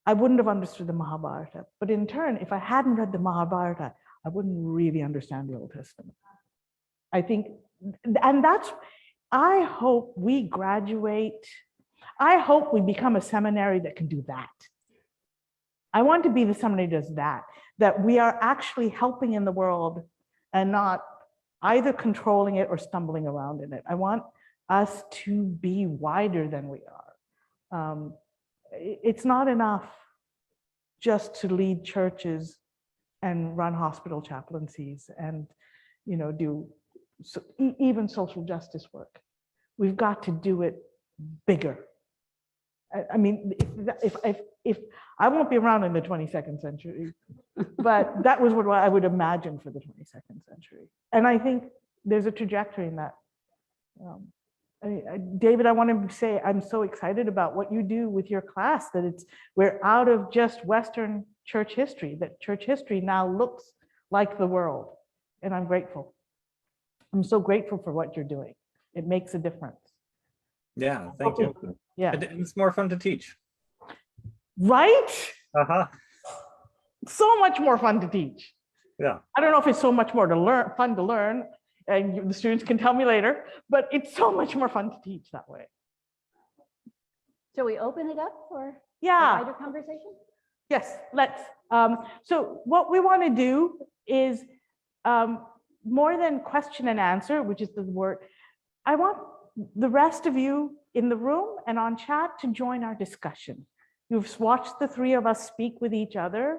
I wouldn't have understood the Mahabharata. But in turn, if I hadn't read the Mahabharata, I wouldn't really understand the Old Testament. I think, and I hope we graduate. I hope we become a seminary that can do that. I want to be the seminary that does that we are actually helping in the world and not either controlling it or stumbling around in it. I want us to be wider than we are. It's not enough just to lead churches and run hospital chaplaincies and, do even social justice work. We've got to do it bigger. I mean, if I won't be around in the 22nd century, but that was what I would imagine for the 22nd century. And I think there's a trajectory in that. David, I want to say I'm so excited about what you do with your class, that we're out of just Western church history, that church history now looks like the world. And I'm grateful. I'm so grateful for what you're doing. It makes a difference. Yeah, thank you. Yeah. And it's more fun to teach. Right? Uh-huh. So much more fun to teach. Yeah. I don't know if it's so much more fun to learn, and the students can tell me later, but it's so much more fun to teach that way. Shall we open it up for a wider conversation? Yes, let's. So what we want to do is more than question and answer, which is the word, I want the rest of you in the room and on chat to join our discussion. You've watched the three of us speak with each other.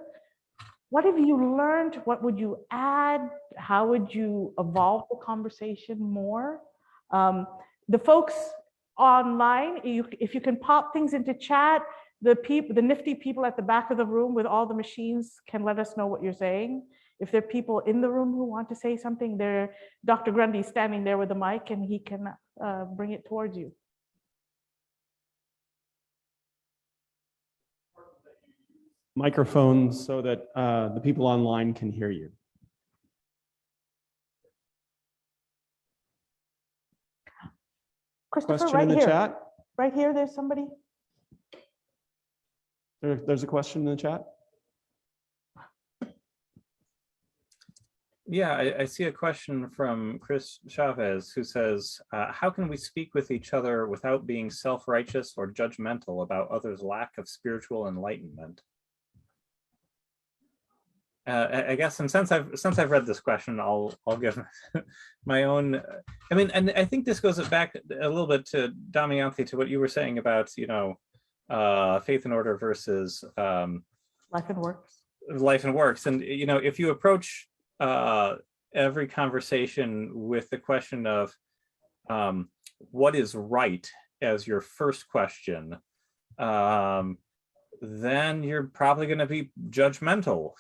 What have you learned? What would you add? How would you evolve the conversation more? The folks online, if you can pop things into chat, the nifty people at the back of the room with all the machines can let us know what you're saying. If there are people in the room who want to say something, Dr. Grundy's standing there with a mic and he can bring it towards you. Microphones so that the people online can hear you. Christopher, Question right in the here. chat? Right here, there's somebody. There's a question in the chat. Yeah, I see a question from Chris Chavez who says, how can we speak with each other without being self-righteous or judgmental about others' lack of spiritual enlightenment? I guess, and since I've read this question, I'll give my own. I mean, and I think this goes back a little bit to Damayanti, to what you were saying about, faith and order versus life and works. Life and works, and if you approach every conversation with the question of what is right as your first question, then you're probably going to be judgmental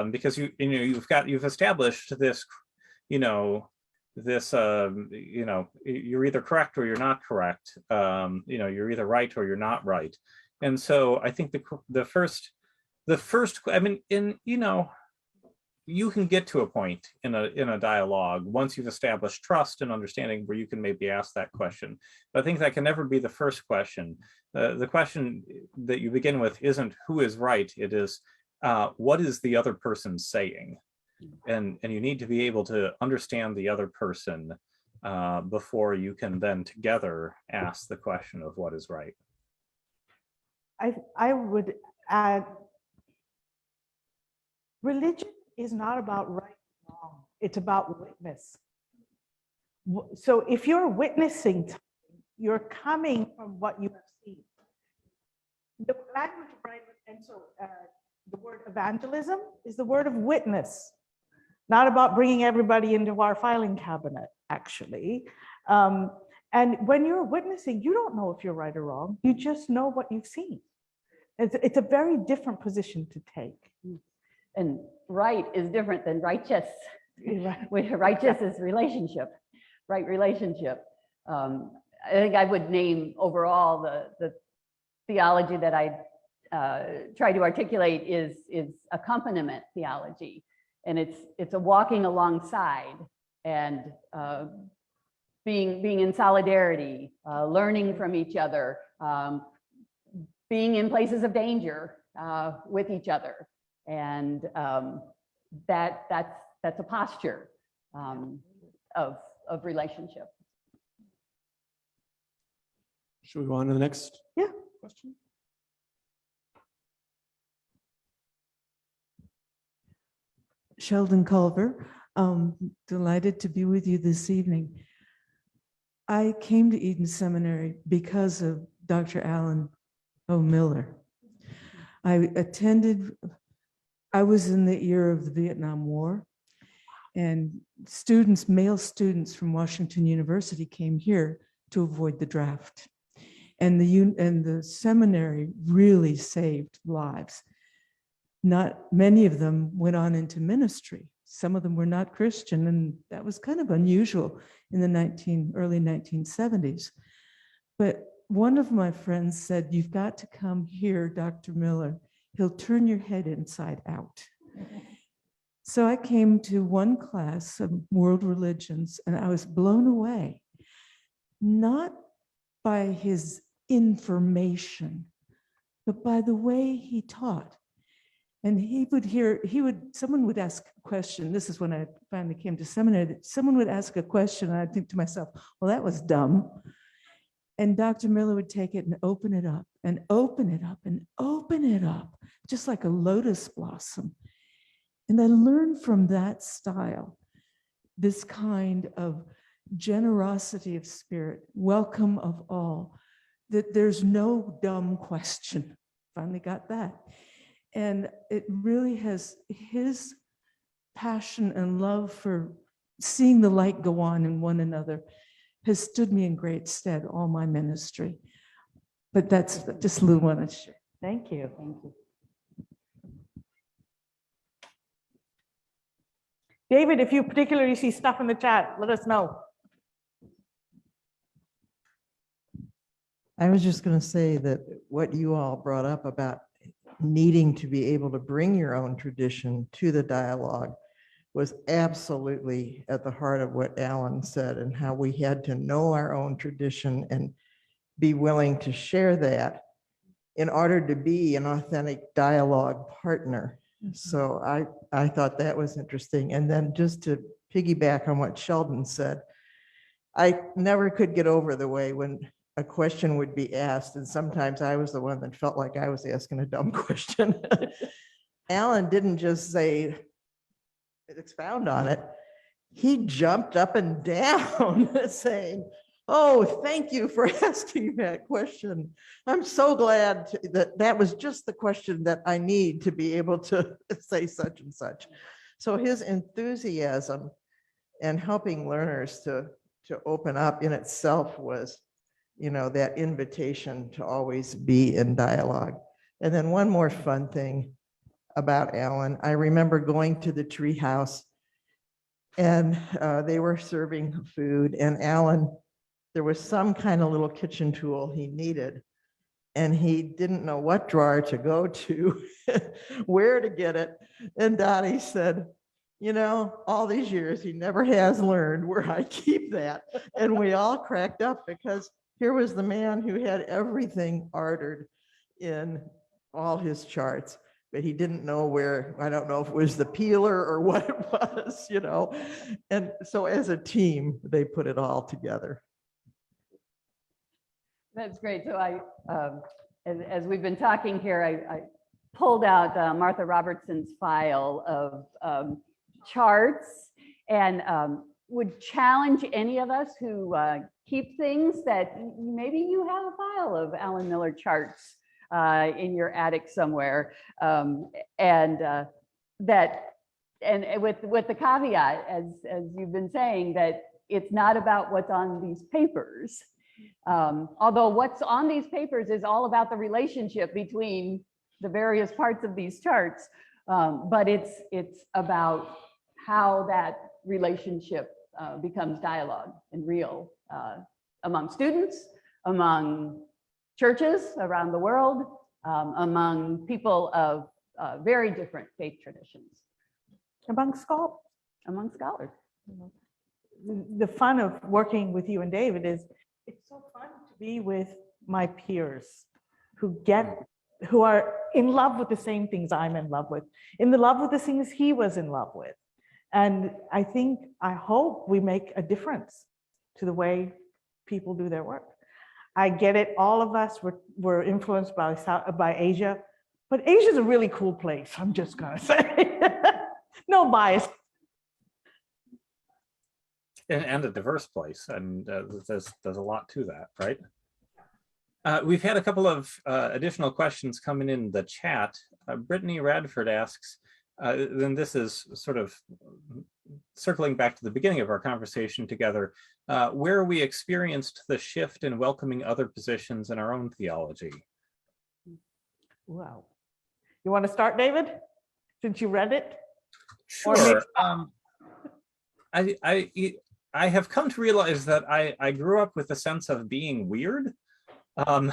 because you've established this, you're either correct or you're not correct. You're either right or you're not right. And so I think the first, I mean, you can get to a point in a dialogue once you've established trust and understanding where you can maybe ask that question. But I think that can never be the first question. The question that you begin with isn't who is right, it is what is the other person saying? And you need to be able to understand the other person before you can then together ask the question of what is right. I would add, religion is not about right and wrong. It's about witness. So if you're witnessing, you're coming from what you have seen. The language of right, and so the word evangelism is the word of witness, not about bringing everybody into our filing cabinet, actually. And when you're witnessing, you don't know if you're right or wrong. You just know what you've seen. It's a very different position to take. And right is different than righteous. Right. Righteous is relationship, right relationship. I think I would name overall the theology that I try to articulate is accompaniment theology. And it's a walking alongside and being in solidarity, learning from each other, being in places of danger with each other. And that's a posture of relationship. Should we go on to the next question? Sheldon Culver, delighted to be with you this evening. I came to Eden Seminary because of Dr. Alan O. Miller. I was in the era of the Vietnam War, and male students from Washington University came here to avoid the draft. And the seminary really saved lives. not many of them went on into ministry. Some of them were not Christian, and that was kind of unusual in the early 1970s. But one of my friends said, "You've got to come here, Dr. Miller. He'll turn your head inside out." So I came to one class of world religions, and I was blown away, not by his information, but by the way he taught. And someone would ask a question. This is when I finally came to seminary, that someone would ask a question, and I'd think to myself, well, that was dumb. And Dr. Miller would take it and open it up and open it up and open it up, just like a lotus blossom. And I learned from that style, this kind of generosity of spirit, welcome of all, that there's no dumb question. Finally got that. And it really has his passion and love for seeing the light go on in one another has stood me in great stead all my ministry. But that's just a little one to share. Thank you. Thank you. David, if you particularly see stuff in the chat, let us know. I was just going to say that what you all brought up about needing to be able to bring your own tradition to the dialogue was absolutely at the heart of what Alan said, and how we had to know our own tradition and be willing to share that in order to be an authentic dialogue partner. So I thought that was interesting. And then just to piggyback on what Sheldon said, I never could get over the way when a question would be asked, and sometimes I was the one that felt like I was asking a dumb question. Alan didn't just say, expound on it. He jumped up and down saying, "Oh, thank you for asking that question. I'm so glad that that was just the question that I need to be able to say such and such." So his enthusiasm and helping learners to open up in itself was, that invitation to always be in dialogue. And then one more fun thing about Alan, I remember going to the tree house, and they were serving food, and Alan, there was some kind of little kitchen tool he needed, and he didn't know what drawer to go to, where to get it. And Dottie said, all these years, he never has learned where I keep that. And we all cracked up, because here was the man who had everything ordered in all his charts, but he didn't know where. I don't know if it was the peeler or what it was, And so as a team, they put it all together. That's great. So as we've been talking here, I pulled out Martha Robertson's file of charts, and would challenge any of us who keep things that maybe you have a file of Alan Miller charts in your attic somewhere, and with the caveat, as you've been saying, that it's not about what's on these papers. Although what's on these papers is all about the relationship between the various parts of these charts, but it's about how that relationship becomes dialogue and real among students, among churches around the world, among people of very different faith traditions. Among scholars. Among scholars. The fun of working with you and David is it's so fun to be with my peers who are in love with the same things I'm in love with, love with the things he was in love with. And I hope we make a difference to the way people do their work. I get it, all of us were influenced by Asia, but Asia's a really cool place, I'm just gonna say. No bias. And a diverse place, and there's a lot to that, right? We've had a couple of additional questions coming in the chat. Brittany Radford asks, then this is sort of circling back to the beginning of our conversation together, where we experienced the shift in welcoming other positions in our own theology. Wow. You want to start, David? since you read it? Or maybe- Sure. I have come to realize that I grew up with a sense of being weird. Um,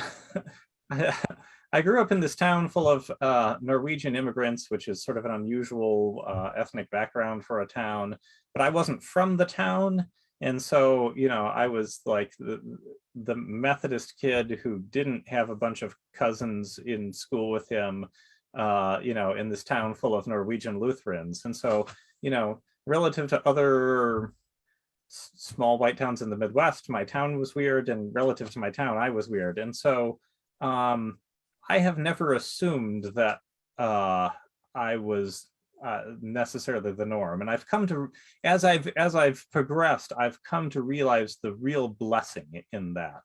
I grew up in this town full of Norwegian immigrants, which is sort of an unusual ethnic background for a town, but I wasn't from the town. And so, you know, I was like the Methodist kid who didn't have a bunch of cousins in school with him, you know, in this town full of Norwegian Lutherans. And so, you know, relative to other small white towns in the Midwest, my town was weird, and relative to my town, I was weird. And so I have never assumed that I was necessarily the norm. And I've come to, as I've progressed, I've come to realize the real blessing in that.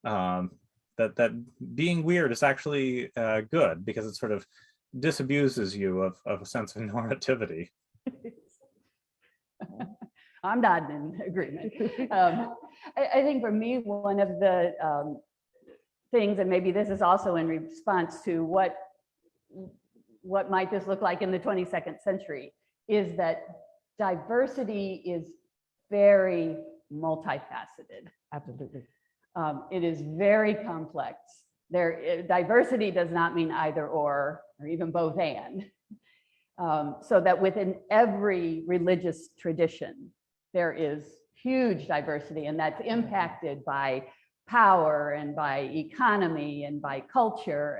That being weird is actually good, because it sort of disabuses you of a sense of normativity. I'm not in agreement. I think for me, one of the things, and maybe this is also in response to what might this look like in the 22nd century, is that diversity is very multifaceted. Absolutely. It is very complex. Diversity does not mean either or even both and. So that within every religious tradition, there is huge diversity, and that's impacted by power and by economy and by culture.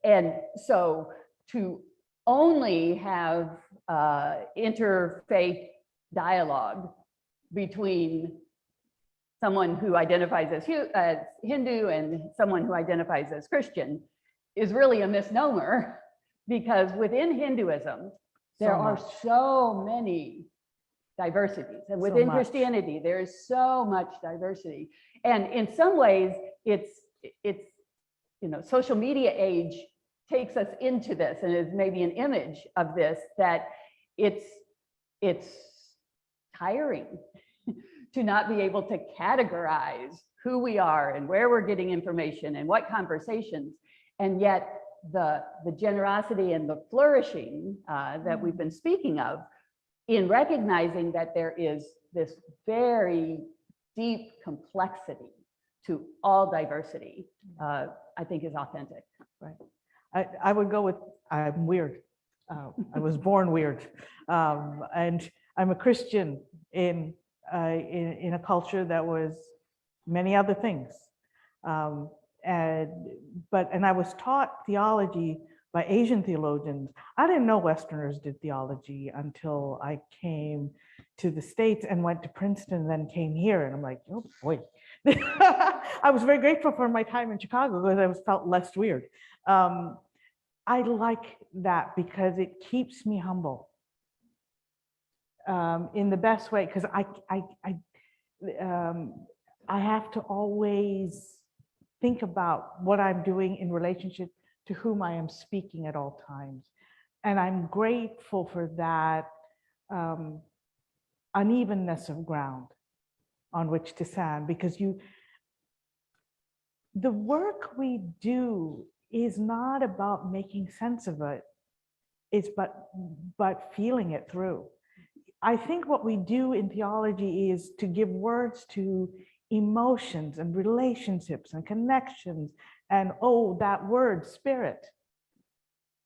And so to only have interfaith dialogue between someone who identifies as Hindu and someone who identifies as Christian is really a misnomer, because within Hinduism, there are so many diversities, and within Christianity, there is so much diversity. And in some ways, it's you know, social media age takes us into this, and is maybe an image of this, that it's tiring to not be able to categorize who we are and where we're getting information and what conversations. And yet the generosity and the flourishing that we've been speaking of, in recognizing that there is this very deep complexity to all diversity, I think is authentic. Right. I would go with, I'm weird. I was born weird. And I'm a Christian in a culture that was many other things. And I was taught theology by Asian theologians. I didn't know Westerners did theology until I came to the States and went to Princeton, then came here, and I'm like, oh boy. I was very grateful for my time in Chicago, because I felt less weird. I like that because it keeps me humble in the best way, because I have to always think about what I'm doing in relationship to whom I am speaking at all times. And I'm grateful for that unevenness of ground on which to stand, because the work we do is not about making sense of it, it's but feeling it through. I think what we do in theology is to give words to emotions and relationships and connections, and oh, that word, spirit.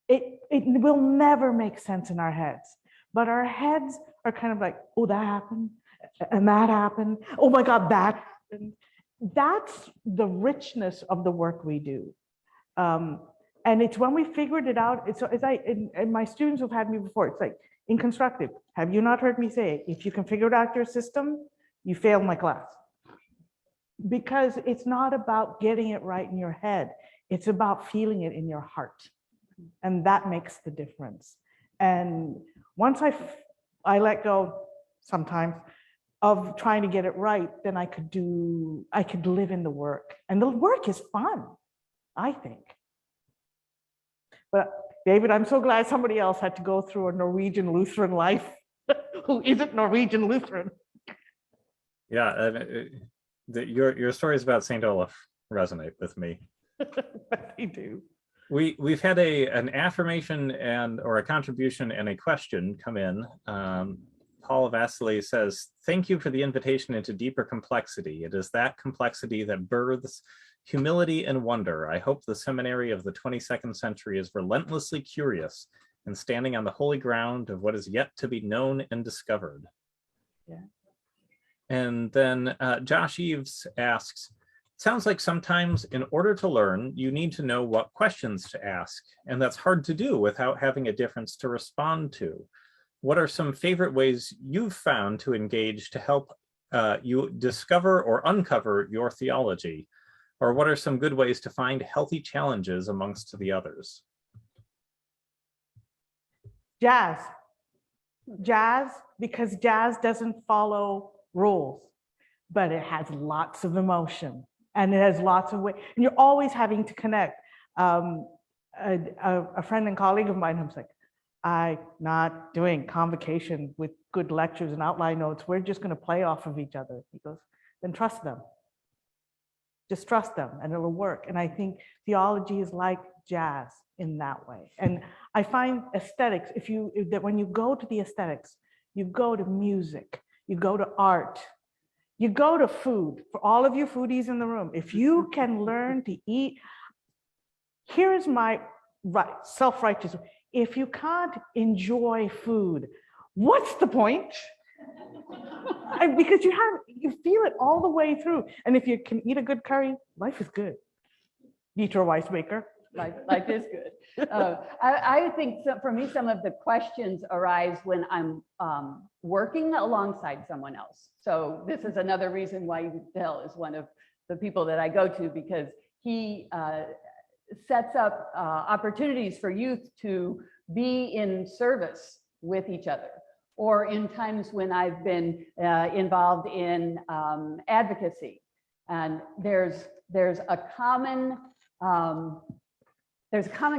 It will never make sense in our heads, but our heads are kind of like, oh, that happened, and that happened, oh my God, that happened. That's the richness of the work we do. And it's when we figured it out, and my students who've had me before, it's like, in constructive, have you not heard me say, if you can figure out your system, you failed my class? Because it's not about getting it right in your head, it's about feeling it in your heart. And that makes the difference. And once I let go sometimes of trying to get it right, then I could live in the work. And the work is fun, I think. But David, I'm so glad somebody else had to go through a Norwegian Lutheran life who isn't Norwegian Lutheran. Yeah, and your stories about St. Olaf resonate with me. They do. We've had an affirmation or a contribution and a question come in. Paul Vasily says, "Thank you for the invitation into deeper complexity. It is that complexity that births humility and wonder. I hope the seminary of the 22nd century is relentlessly curious and standing on the holy ground of what is yet to be known and discovered." Yeah. And then Josh Eves asks, "Sounds like sometimes in order to learn, you need to know what questions to ask, and that's hard to do without having a difference to respond to. What are some favorite ways you've found to engage to help you discover or uncover your theology? Or what are some good ways to find healthy challenges amongst the others?" Jazz. Jazz, because jazz doesn't follow rules, but it has lots of emotion and it has lots of ways. And you're always having to connect. A friend and colleague of mine who's like, "I'm not doing convocation with good lectures and outline notes. We're just going to play off of each other." He goes, "Then trust them. Just trust them and it'll work." And I think theology is like jazz in that way. And I find aesthetics, that when you go to the aesthetics, you go to music, you go to art, you go to food. For all of you foodies in the room, if you can learn to eat, here is my self-righteous. If you can't enjoy food, what's the point? Because you feel it all the way through. And if you can eat a good curry, life is good. Dieter Weisbaker. Life is good. I think for me, some of the questions arise when I'm working alongside someone else. So this is another reason why Bill is one of the people that I go to, because he sets up opportunities for youth to be in service with each other, or in times when I've been involved in advocacy. And there's a common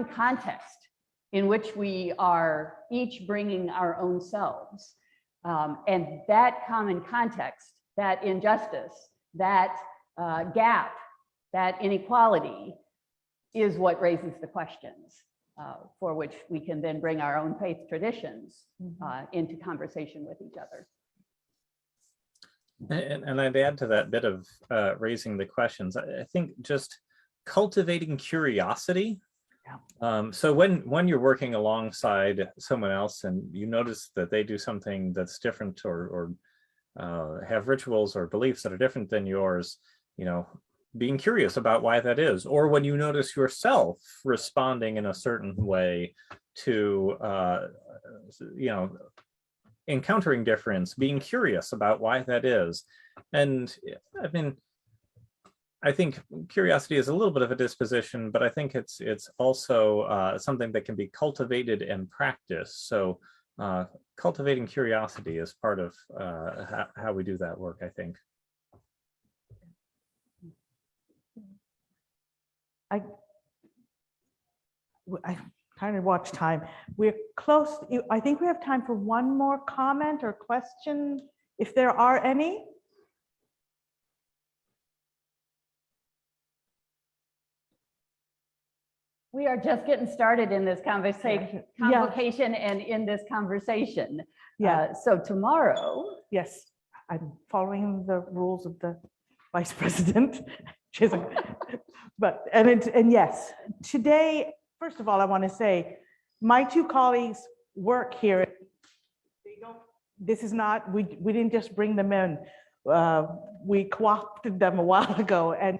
context in which we are each bringing our own selves. And that common context, that injustice, that gap, that inequality is what raises the questions for which we can then bring our own faith traditions into conversation with each other. And I'd add to that bit of raising the questions. I think just cultivating curiosity. So when you're working alongside someone else and you notice that they do something that's different or have rituals or beliefs that are different than yours, being curious about why that is, or when you notice yourself responding in a certain way to encountering difference, being curious about why that is. And I think curiosity is a little bit of a disposition, but I think it's also something that can be cultivated and practiced. So cultivating curiosity is part of how we do that work, I think. I kind of watch time. We're close. I think we have time for one more comment or question, if there are any. We are just getting started in this convocation and in this conversation. Yeah. So tomorrow. Yes, I'm following the rules of the vice president. And yes, today, first of all, I want to say my two colleagues work here. This is not, we didn't just bring them in. We co-opted them a while ago. And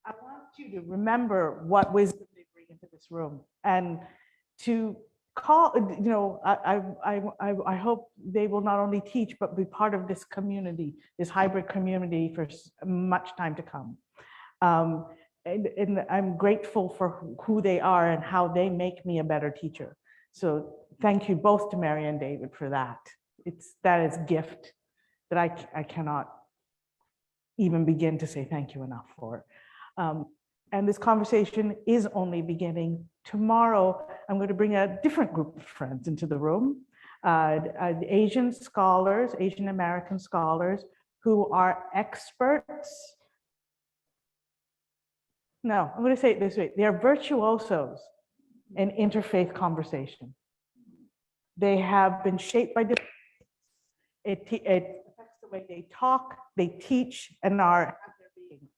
I want you to remember what wisdom they bring into this room, and to call, I hope they will not only teach, but be part of this community, this hybrid community for much time to come. And I'm grateful for who they are and how they make me a better teacher. So thank you both to Mary and David for that. That is a gift that I cannot even begin to say thank you enough for. And this conversation is only beginning. Tomorrow, I'm going to bring a different group of friends into the room, Asian scholars, Asian American scholars who are experts. No, I'm going to say it this way. They're virtuosos an interfaith conversation. They have been shaped by different. It affects the way they talk, they teach, and have their being.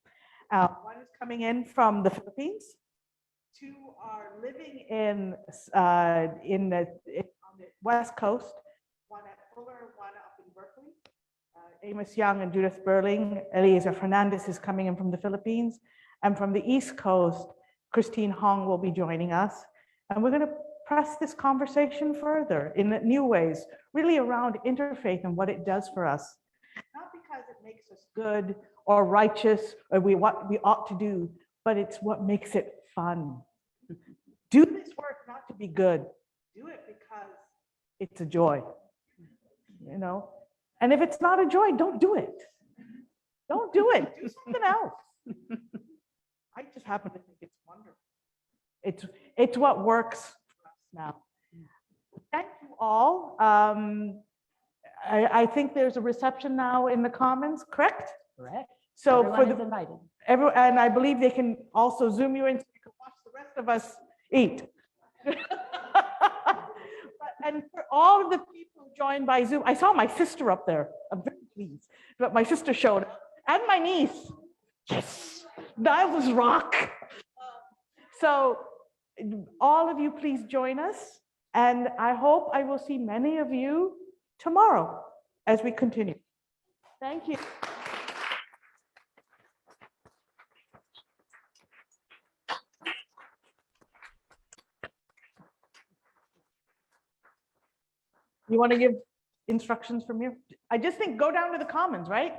One is coming in from the Philippines. Two are living on the West Coast. One at Fuller, one up in Berkeley. Amos Young and Judith Berling. Eliezer Fernandez is coming in from the Philippines. And from the East Coast, Christine Hong will be joining us. And we're going to press this conversation further in new ways, really around interfaith and what it does for us. Not because it makes us good or righteous or what we ought to do, but it's what makes it fun. Do this work not to be good. Do it because it's a joy, you know? And if it's not a joy, don't do it. Don't do it. Do something else. I just happen to think it's wonderful. It's what works for us now. Thank you all. I think there's a reception now in the Commons, correct? Correct. So Everyone is invited. And I believe they can also Zoom you in so you can watch the rest of us eat. And for all of the people who joined by Zoom, I saw my sister up there. I'm very pleased. But my sister showed up, and my niece. Yes, that was rock. So all of you, please join us. And I hope I will see many of you tomorrow as we continue. Thank you. You want to give instructions from here? I just think go down to the Commons, right?